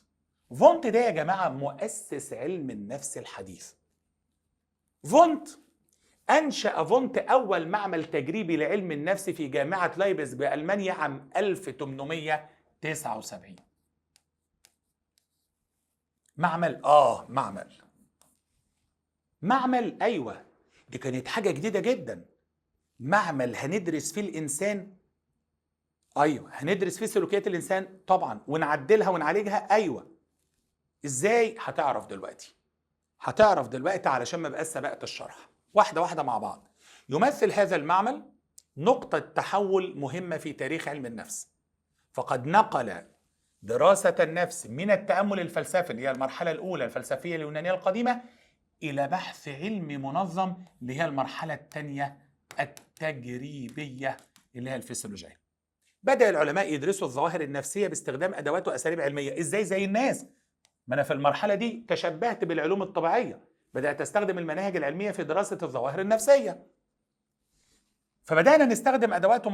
فونت ده يا جماعة مؤسس علم النفس الحديث. فونت أنشأ فونت أول معمل تجريبي لعلم النفس في جامعة لايبزيج بألمانيا عام 1879. معمل أيوة، دي كانت حاجة جديدة جدا. معمل هندرس فيه الإنسان، أيوة هندرس فيه سلوكيات الإنسان طبعا ونعدلها ونعالجها، أيوة. إزاي؟ هتعرف دلوقتي علشان ما بقاش سبقت الشرح. واحدة واحدة مع بعض. يمثل هذا المعمل نقطة تحول مهمة في تاريخ علم النفس، فقد نقل دراسة النفس من التأمل الفلسفي اللي هي المرحلة الأولى الفلسفية اليونانية القديمة إلى بحث علمي منظم اللي هي المرحلة الثانية التجريبية اللي هي الفسيولوجية. بدأ العلماء يدرسوا الظواهر النفسية باستخدام أدوات وأساليب علمية. إزاي؟ زي الناس. ما أنا في المرحلة دي تشبهت بالعلوم الطبيعية، بدأت أستخدم المناهج العلمية في دراسة الظواهر النفسية. فبدأنا نستخدم أدوات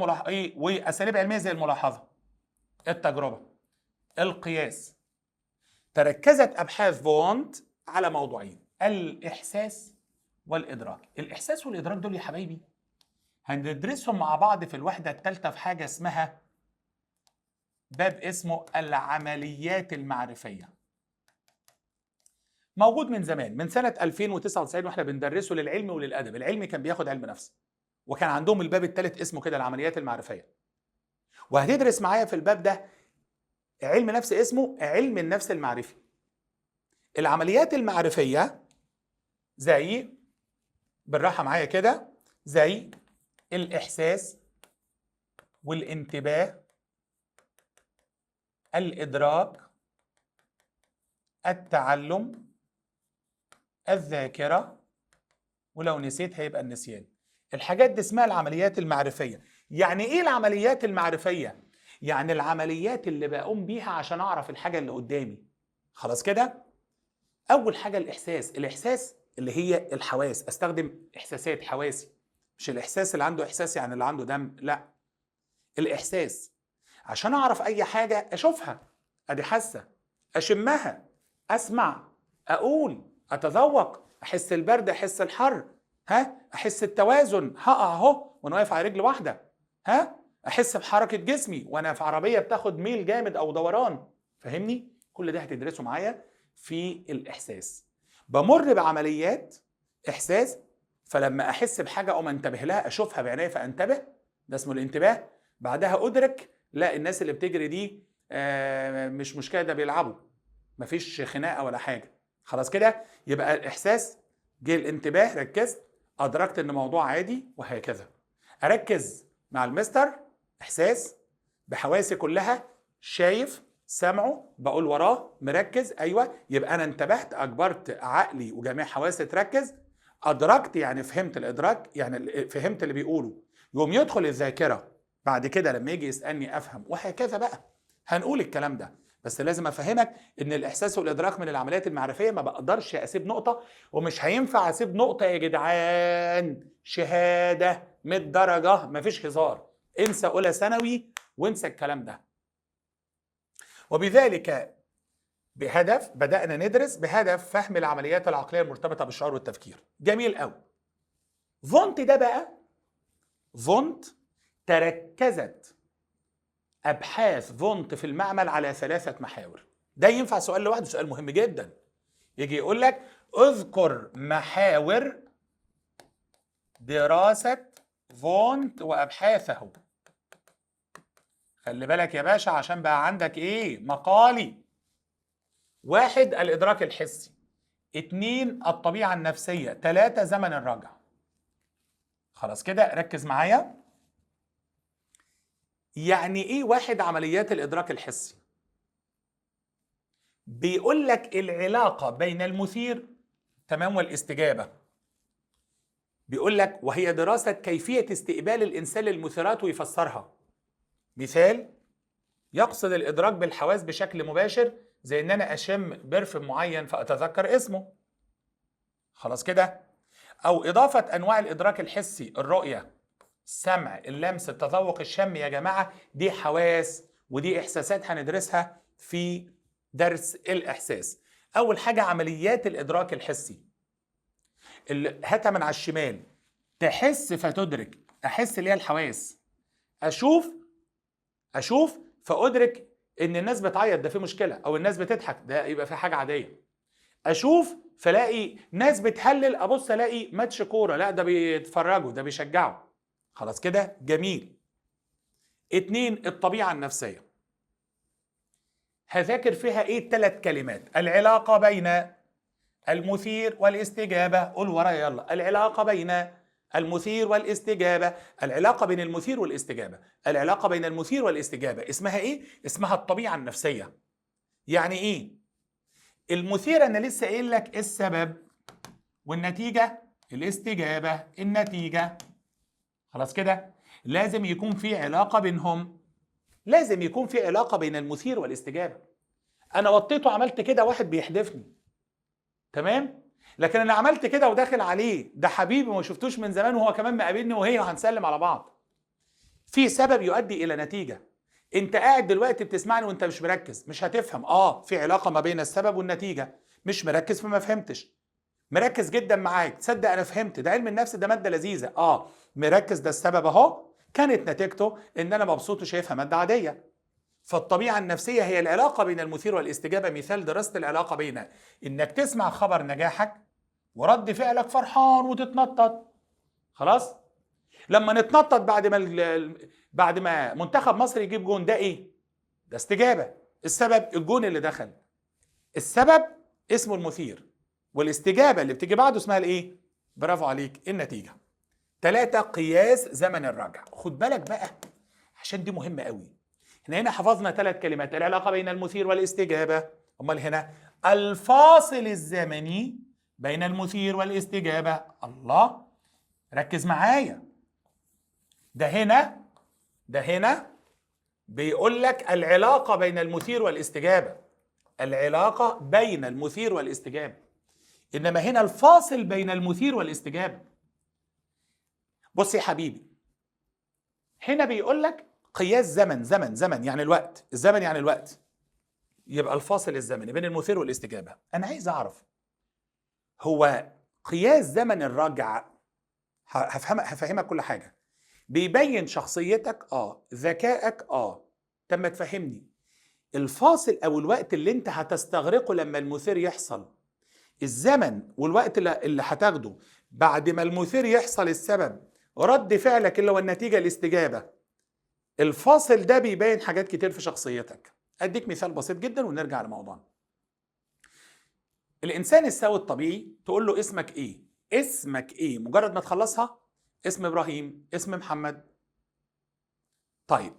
وأساليب علمية زي الملاحظة، التجربة، القياس. تركزت أبحاث فونت على موضوعين: الإحساس والإدراك. الإحساس والإدراك دول يا حبايبي هندرسهم مع بعض في الوحدة الثالثة في حاجة اسمها باب اسمه العمليات المعرفية. موجود من زمان، من سنة 2099 واحنا بندرسه للعلم وللأدب. العلمي كان بياخد علم نفس، وكان عندهم الباب الثالث اسمه كده العمليات المعرفية. وهتدرس معايا في الباب ده علم نفس اسمه علم النفس المعرفي. العمليات المعرفية زي، بالراحة معايا كده، زي الإحساس والانتباه، الإدراك، التعلم، الذاكرة، ولو نسيت هيبقى النسيان. الحاجات دي اسمها العمليات المعرفية. يعني ايه العمليات المعرفية؟ يعني العمليات اللي بقوم بيها عشان اعرف الحاجة اللي قدامي. خلاص كده؟ اول حاجة الإحساس اللي هي الحواس. استخدم احساسات حواسي، مش الإحساس اللي عنده إحساس يعني اللي عنده دم، لا. الإحساس عشان اعرف اي حاجة اشوفها، ادي حاسة، اشمها، اسمع، اقول، اتذوق، احس البرد، احس الحر، احس التوازن، هقع اهو وانا واقف على رجل واحده، احس بحركه جسمي وانا في عربيه بتاخد ميل جامد او دوران. فاهمني؟ كل ده هتدرسه معايا في الاحساس. بمر بعمليات احساس، فلما احس بحاجه اقوم انتبه لها، اشوفها بعيني فانتبه، ده اسمه الانتباه. بعدها ادرك، لا الناس اللي بتجري دي مش مشكله، ده بيلعبوا، مفيش خناقه ولا حاجه. خلاص كده؟ يبقى الاحساس جه، الانتباه ركزت، ادركت ان موضوع عادي، وهكذا. اركز مع المستر، احساس بحواسي كلها، شايف، سمعه، بقول وراه، مركز، ايوه، يبقى انا انتبهت، اجبرت عقلي وجميع حواسي تركز. ادركت يعني فهمت، الادراك يعني فهمت اللي بيقوله، يقوم يدخل الذاكره. بعد كده لما يجي يسالني افهم، وهكذا بقى. هنقول الكلام ده، بس لازم افهمك ان الاحساس والادراك من العمليات المعرفيه. ما بقدرش اسيب نقطه، ومش هينفع اسيب نقطه يا جدعان. شهاده 100 درجه، مفيش هزار. انسى اولى ثانوي وانسى الكلام ده. وبذلك بدأنا ندرس بهدف فهم العمليات العقليه المرتبطه بالشعور والتفكير. جميل قوي. فونت تركزت أبحاث فونت في المعمل على 3 محاور. ده ينفع سؤال لوحده، سؤال مهم جدا. يجي يقول لك اذكر محاور دراسة فونت وأبحاثه. خلي بالك يا باشا عشان بقى عندك ايه؟ مقالي. 1 الإدراك الحسي، 2 الطبيعة النفسية، 3 زمن الرجعة. خلاص كده؟ ركز معايا. يعني ايه 1 عمليات الإدراك الحسي؟ بيقول لك العلاقة بين المثير، تمام، والاستجابة. بيقول لك وهي دراسة كيفية استقبال الإنسان للمثيرات ويفسرها. مثال، يقصد الإدراك بالحواس بشكل مباشر، زي إن أنا أشم برفم معين فأتذكر اسمه. خلاص كده؟ أو إضافة أنواع الإدراك الحسي، الرؤية، السمع، اللمس، التذوق، الشم يا جماعة دي حواس ودي إحساسات هندرسها في درس الإحساس. أول حاجة عمليات الإدراك الحسي، هاتها من على الشمال. تحس فتدرك، أحس اللي هي الحواس. أشوف فأدرك إن الناس بتعيط ده في مشكلة، أو الناس بتضحك ده يبقى في حاجة عادية. أشوف فلاقي ناس بتهلل، أبص ألاقي ماتش كورة، لا ده بيتفرجوا ده بيشجعوا. خلاص كده جميل. 2 الطبيعة النفسية، هذاكر فيها ايه 3 كلمات. العلاقة بين المثير والاستجابة، قول ورايا يلا. العلاقة بين المثير والاستجابة، العلاقة بين المثير والاستجابة، العلاقة بين المثير والاستجابة اسمها ايه؟ اسمها الطبيعة النفسية. يعني ايه؟ المثير انا لسه قايل لك السبب، والنتيجة الاستجابة النتيجة. خلاص كده؟ لازم يكون في علاقة بينهم، لازم يكون في علاقة بين المثير والاستجابة. أنا وطيته عملت كده واحد بيحدفني، تمام؟ لكن أنا عملت كده وداخل عليه، ده حبيبي وما شفتوش من زمان وهو كمان مقابلني وهي وهنسلم على بعض. في سبب يؤدي إلى نتيجة. أنت قاعد دلوقتي بتسمعني وأنت مش مركز، مش هتفهم. في علاقة ما بين السبب والنتيجة. مش مركز فما فهمتش. مركز جدا معاك، تصدق انا فهمت، ده علم النفس ده ماده لذيذه. مركز ده السبب اهو، كانت نتيجته ان انا مبسوط وشايفها ماده عاديه. فالطبيعه النفسيه هي العلاقه بين المثير والاستجابه. مثال دراسه العلاقه بين انك تسمع خبر نجاحك ورد فعلك فرحان وتتنطط. خلاص، لما نتنطط بعد ما منتخب مصر يجيب جون، ده ايه؟ ده استجابه. السبب الجون اللي دخل. السبب اسمه المثير، والاستجابة اللي بتيجي بعده اسمها الايه؟ برافو عليك، النتيجة. 3 قياس زمن الرجع. خد بالك بقى عشان دي مهمة قوي. احنا هنا حفظنا 3 كلمات، العلاقة بين المثير والاستجابة. امال هنا الفاصل الزمني بين المثير والاستجابة. الله، ركز معايا. ده هنا بيقول لك العلاقة بين المثير والاستجابة، العلاقة بين المثير والاستجابة. إنما هنا الفاصل بين المثير والاستجابة. بص يا حبيبي، هنا بيقول لك قياس زمن يعني الوقت، الزمن يعني الوقت، يبقى الفاصل الزمني بين المثير والاستجابة. أنا عايز أعرف هو قياس زمن الرجع، هفهمك كل حاجة. بيبين شخصيتك، ذكائك، طب ما تفهمني الفاصل أو الوقت اللي أنت هتستغرقه لما المثير يحصل، الزمن والوقت اللي هتاخده بعد ما المثير يحصل السبب، رد فعلك اللي هو النتيجة الاستجابة. الفاصل ده بيبين حاجات كتير في شخصيتك. أديك مثال بسيط جدا ونرجع لموضوعنا. الإنسان السوي الطبيعي تقول له اسمك إيه؟ اسمك إيه؟ مجرد ما تخلصها اسم إبراهيم، اسم محمد. طيب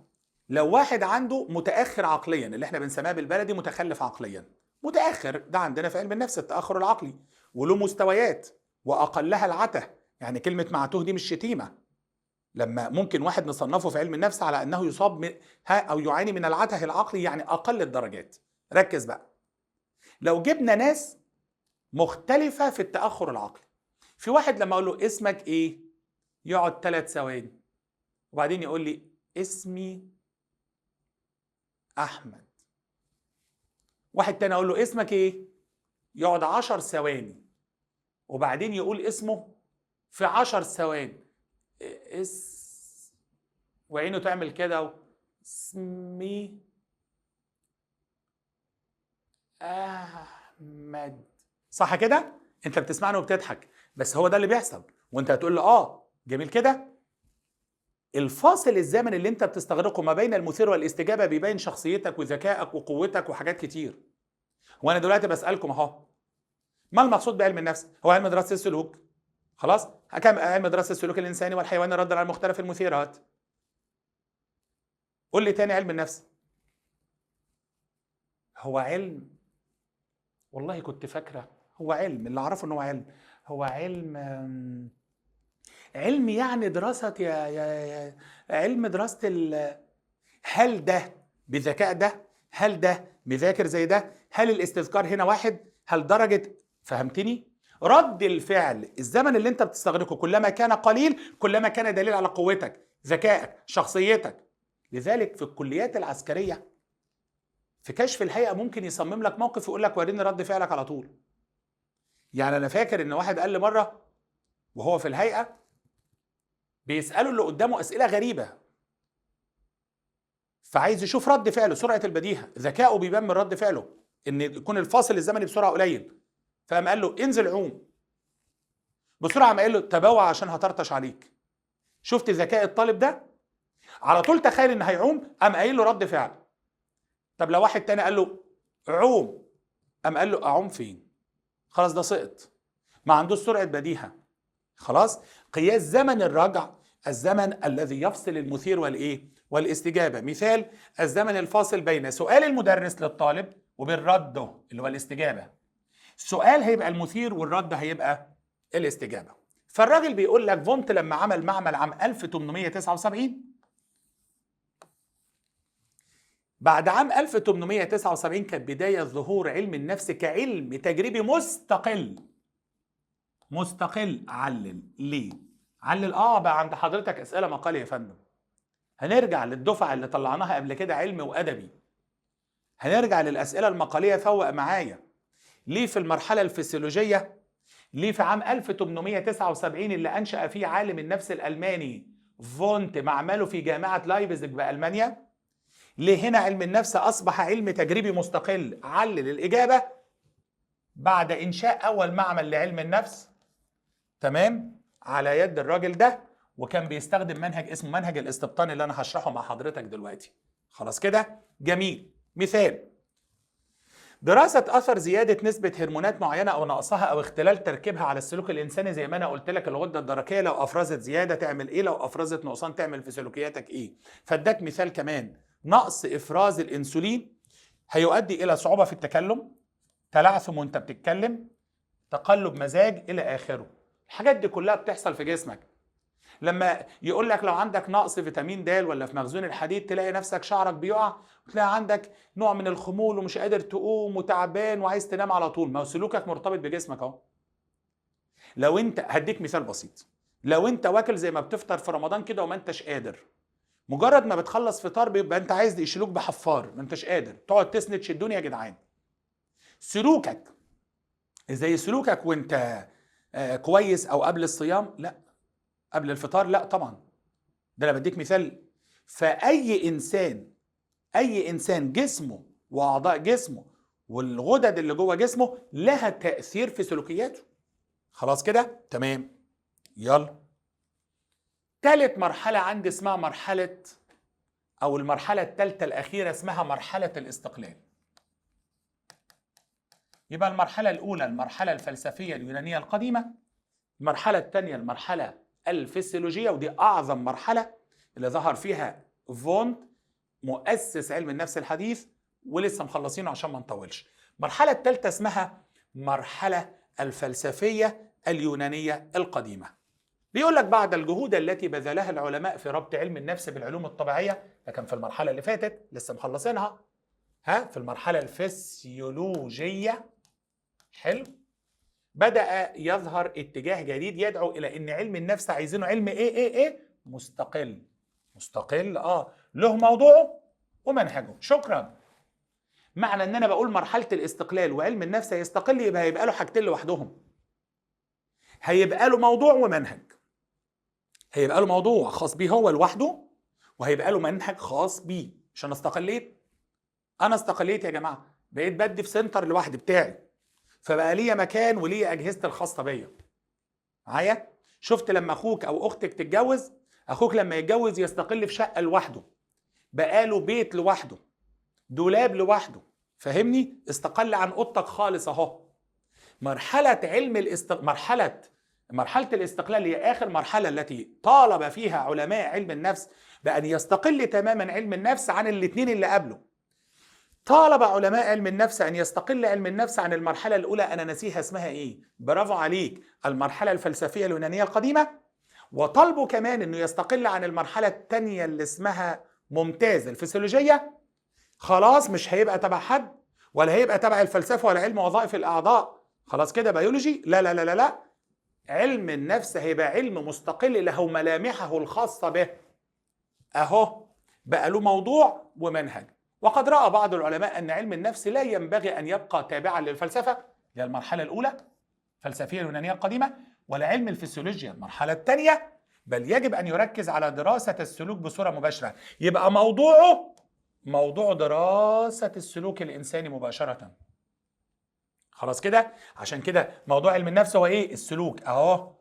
لو واحد عنده متأخر عقليا، اللي احنا بنسميه بالبلدي متخلف عقليا، متأخر ده عندنا في علم النفس التأخر العقلي، وله مستويات وأقلها العته. يعني كلمة معتوه دي مش شتيمة، لما ممكن واحد نصنفه في علم النفس على أنه يصاب أو يعاني من العته العقلي، يعني أقل الدرجات. ركز بقى، لو جبنا ناس مختلفة في التأخر العقلي، في واحد لما أقول له اسمك إيه يقعد 3 ثواني وبعدين يقول لي اسمي أحمد. واحد تاني أقول له اسمك إيه يقعد 10 ثواني وبعدين يقول اسمه في 10 ثواني، وعينه تعمل كده، اسمي أحمد. صح كده؟ أنت بتسمعني وبتضحك، بس هو ده اللي بيحصل، وأنت هتقول له جميل كده. الفاصل الزمن اللي أنت بتستغرقه ما بين المثير والاستجابة بيبين شخصيتك وذكائك وقوتك وحاجات كتير. وأنا دلوقتي بسألكم ما المقصود بعلم النفس؟ هو علم دراسة السلوك. خلاص؟ علم دراسة السلوك الإنساني والحيواني ردا على مختلف المثيرات. قول لي تاني علم النفس. هو علم، والله كنت فاكرة هو علم، اللي أعرفه إنه هو علم. هو علم يعني دراسة علم دراسة هل ده بذكاء ده؟ هل ده مذاكر زي ده؟ هل الاستذكار هنا واحد؟ هل درجة، فهمتني؟ رد الفعل الزمن اللي انت بتستغرقه كلما كان قليل كلما كان دليل على قوتك، ذكائك، شخصيتك. لذلك في الكليات العسكرية في كشف الهيئة ممكن يصمم لك موقف يقول لك وريني رد فعلك على طول. يعني انا فاكر ان واحد قال لي مرة وهو في الهيئة بيسأله اللي قدامه أسئلة غريبة، فعايز يشوف رد فعله، سرعة البديهة، ذكائه بيبان من رد فعله ان يكون الفاصل الزمني بسرعة قليل. فقام قال له انزل عوم بسرعة، قام قال له تبوع عشان هطرطش عليك. شفت ذكاء الطالب ده؟ على طول تخيل ان هيعوم، قام قايل له رد فعل. طب لو واحد تاني قال له عوم، قام قال له اعوم فين؟ خلاص ده سقط، ما عندوش سرعة بديهة. خلاص. قياس زمن الرجع، الزمن الذي يفصل المثير والاستجابة. مثال: الزمن الفاصل بين سؤال المدرس للطالب وبين رده اللي هو الاستجابة. السؤال هيبقى المثير والرد هيبقى الاستجابة. فالراجل بيقول لك فونت لما عمل معمل عام 1879، بعد عام 1879 كانت بداية ظهور علم النفس كعلم تجريبي مستقل. علل ليه؟ علل بقى عند حضرتك أسئلة مقالية يا فندم. هنرجع للدفعة اللي طلعناها قبل كده علمي وأدبي، هنرجع للأسئلة المقالية. فوق معايا ليه في المرحلة الفسيولوجية، ليه في عام 1879 اللي أنشأ فيه عالم النفس الألماني فونت معمله في جامعة لايبزيج بألمانيا، ليه هنا علم النفس أصبح علم تجريبي مستقل؟ علل الإجابة بعد إنشاء أول معمل لعلم النفس، تمام، على يد الراجل ده، وكان بيستخدم منهج اسمه منهج الاستبطان اللي أنا هشرحه مع حضرتك دلوقتي. خلاص كده؟ جميل. مثال: دراسة أثر زيادة نسبة هرمونات معينة أو نقصها أو اختلال تركيبها على السلوك الإنساني. زي ما أنا قلت لك الغدة الدرقية لو أفرزت زيادة تعمل إيه، لو أفرزت نقصان تعمل في سلوكياتك إيه. فاداك مثال كمان: نقص إفراز الأنسولين هيؤدي إلى صعوبة في التكلم، تلعثم وأنت بتتكلم، تقلب مزاج إلى آخره. الحاجات دي كلها بتحصل في جسمك. لما يقول لك لو عندك نقص فيتامين د ولا في مخزون الحديد تلاقي نفسك شعرك بيقع، وتلاقي عندك نوع من الخمول ومش قادر تقوم وتعبان وعايز تنام على طول. ما هو سلوكك مرتبط بجسمك اهو. لو انت هديك مثال بسيط: لو انت واكل زي ما بتفطر في رمضان كده وما انتش قادر، مجرد ما بتخلص فطار بيبقى انت عايز يشيلوك بحفار، ما انتش قادر تقعد تسند شدوني يا جدعان. سلوكك زي سلوكك وانت كويس او قبل الصيام؟ لا. قبل الفطار؟ لا طبعا. ده انا بديك مثال. فاي انسان جسمه واعضاء جسمه والغدد اللي جوه جسمه لها تاثير في سلوكياته. خلاص كده؟ تمام. يلا. ثالث مرحله عندي اسمها المرحله الثالثه الاخيره اسمها مرحله الاستقلال. يبقى المرحله الاولى المرحله الفلسفيه اليونانيه القديمه، المرحله الثانيه المرحله الفسيولوجيه، ودي اعظم مرحله اللي ظهر فيها فونت مؤسس علم النفس الحديث، ولسه مخلصينه عشان ما نطولش. المرحله الثالثه اسمها مرحله الفلسفيه اليونانيه القديمه. بيقول لك بعد الجهود التي بذلها العلماء في ربط علم النفس بالعلوم الطبيعيه، لكن في المرحله اللي فاتت لسه مخلصينها في المرحله الفسيولوجيه، حلو، بدأ يظهر اتجاه جديد يدعو إلى أن علم النفس عايزينه علم إيه مستقل. له موضوعه ومنهجه. شكرا. معنى أن أنا بقول مرحلة الاستقلال وعلم النفس هيستقل، يبقى هيبقى له حاجتين لوحدهم: هيبقى له موضوع ومنهج. هيبقى له موضوع خاص بيه هو لوحده، وهيبقى له منهج خاص بيه. عشان أنا استقليت يا جماعة، بقيت بدي في سنتر لوحدي بتاعي، فبقى ليا مكان وليا اجهزتي الخاصه بيا. معايا؟ شفت لما اخوك او اختك تتجوز، اخوك لما يتجوز يستقل في شقه لوحده، بقى له بيت لوحده، دولاب لوحده، فهمني؟ استقل عن اوضتك خالص اهو. مرحله الاستقلال هي اخر مرحله التي طالب فيها علماء علم النفس بان يستقل تماما علم النفس عن الاثنين اللي قبله. طالب علماء علم النفس أن يستقل علم النفس عن المرحلة الأولى، أنا نسيها اسمها إيه؟ برافو عليك، المرحلة الفلسفية اليونانية القديمة. وطالبوا كمان أنه يستقل عن المرحلة الثانية اللي اسمها ممتاز الفسيولوجية. خلاص مش هيبقى تبع حد، ولا هيبقى تبع الفلسفة ولا علم وظائف الأعضاء. خلاص كده بيولوجي؟ لا لا لا لا لا، علم النفس هيبقى علم مستقل له ملامحه الخاصة به. اهو بقى له موضوع ومنهج. وقد رأى بعض العلماء أن علم النفس لا ينبغي أن يبقى تابعا للفلسفة، هي المرحلة الأولى الفلسفية اليونانية القديمة، ولا علم الفسيولوجيا المرحلة الثانية، بل يجب أن يركز على دراسة السلوك بصورة مباشرة. يبقى موضوعه موضوع دراسة السلوك الإنساني مباشرة. خلاص كده؟ عشان كده موضوع علم النفس هو إيه؟ السلوك أهو.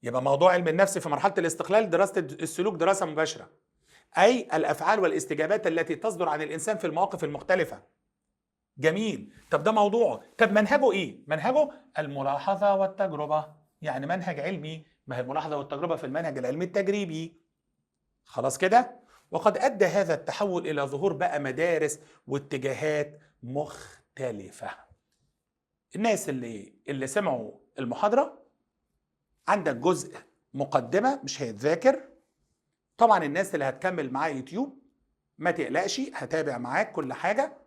يبقى موضوع علم النفس في مرحلة الاستقلال دراسة السلوك دراسة مباشرة، أي الأفعال والاستجابات التي تصدر عن الإنسان في المواقف المختلفة. جميل. طب ده موضوعه. طب منهجه إيه؟ منهجه الملاحظة والتجربة. يعني منهج علمي، ما هي الملاحظة والتجربة في المنهج العلمي التجريبي. خلاص كده؟ وقد أدى هذا التحول إلى ظهور بقى مدارس واتجاهات مختلفة. الناس اللي سمعوا المحاضرة، عندك جزء مقدمة مش هيتذاكر. طبعا الناس اللي هتكمل معايا يوتيوب ما تقلقش، هتابع معاك كل حاجة،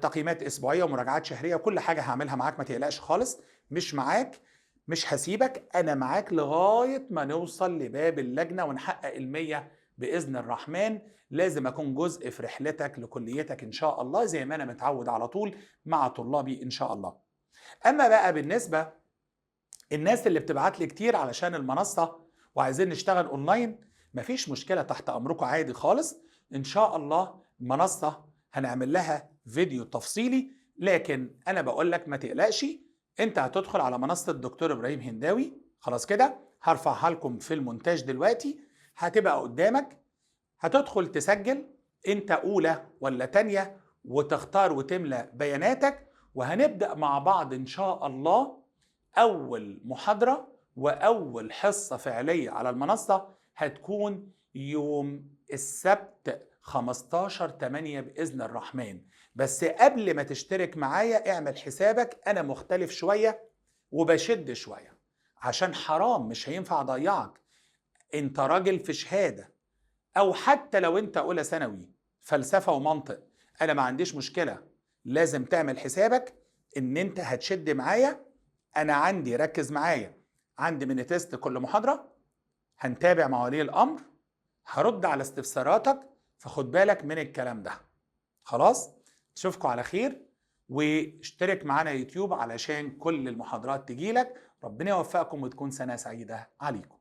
تقييمات اسبوعيه ومراجعات شهريه وكل حاجه هعملها معاك، ما تقلقش خالص. مش معاك، مش هسيبك، انا معاك لغايه ما نوصل لباب اللجنه ونحقق ال100 باذن الرحمن. لازم اكون جزء في رحلتك لكليتك ان شاء الله، زي ما انا متعود على طول مع طلابي ان شاء الله. اما بقى بالنسبه الناس اللي بتبعت لي كتير علشان المنصه وعايزين نشتغل اونلاين، مفيش مشكله، تحت امركم عادي خالص. ان شاء الله المنصه هنعمل لها فيديو تفصيلي، لكن انا بقول لك ما تقلقش، انت هتدخل على منصه الدكتور ابراهيم هنداوي. خلاص كده؟ هرفعها لكم في المونتاج دلوقتي، هتبقى قدامك. هتدخل تسجل انت اولى ولا تانية وتختار وتملى بياناتك، وهنبدأ مع بعض ان شاء الله. اول محاضرة واول حصة فعلية على المنصة هتكون يوم السبت 15/8 بإذن الرحمن. بس قبل ما تشترك معايا اعمل حسابك، انا مختلف شوية وبشد شوية، عشان حرام مش هينفع اضيعك. انت راجل في شهادة، او حتى لو انت اولى ثانوي فلسفة ومنطق، انا ما عنديش مشكلة. لازم تعمل حسابك ان انت هتشد معايا. انا عندي، ركز معايا، عندي من تيست كل محاضرة، هنتابع مع ولي الامر، هرد على استفساراتك، فخد بالك من الكلام ده. خلاص؟ اشوفكم على خير، واشترك معانا يوتيوب علشان كل المحاضرات تجيلك. ربنا يوفقكم وتكون سنة سعيدة عليكم.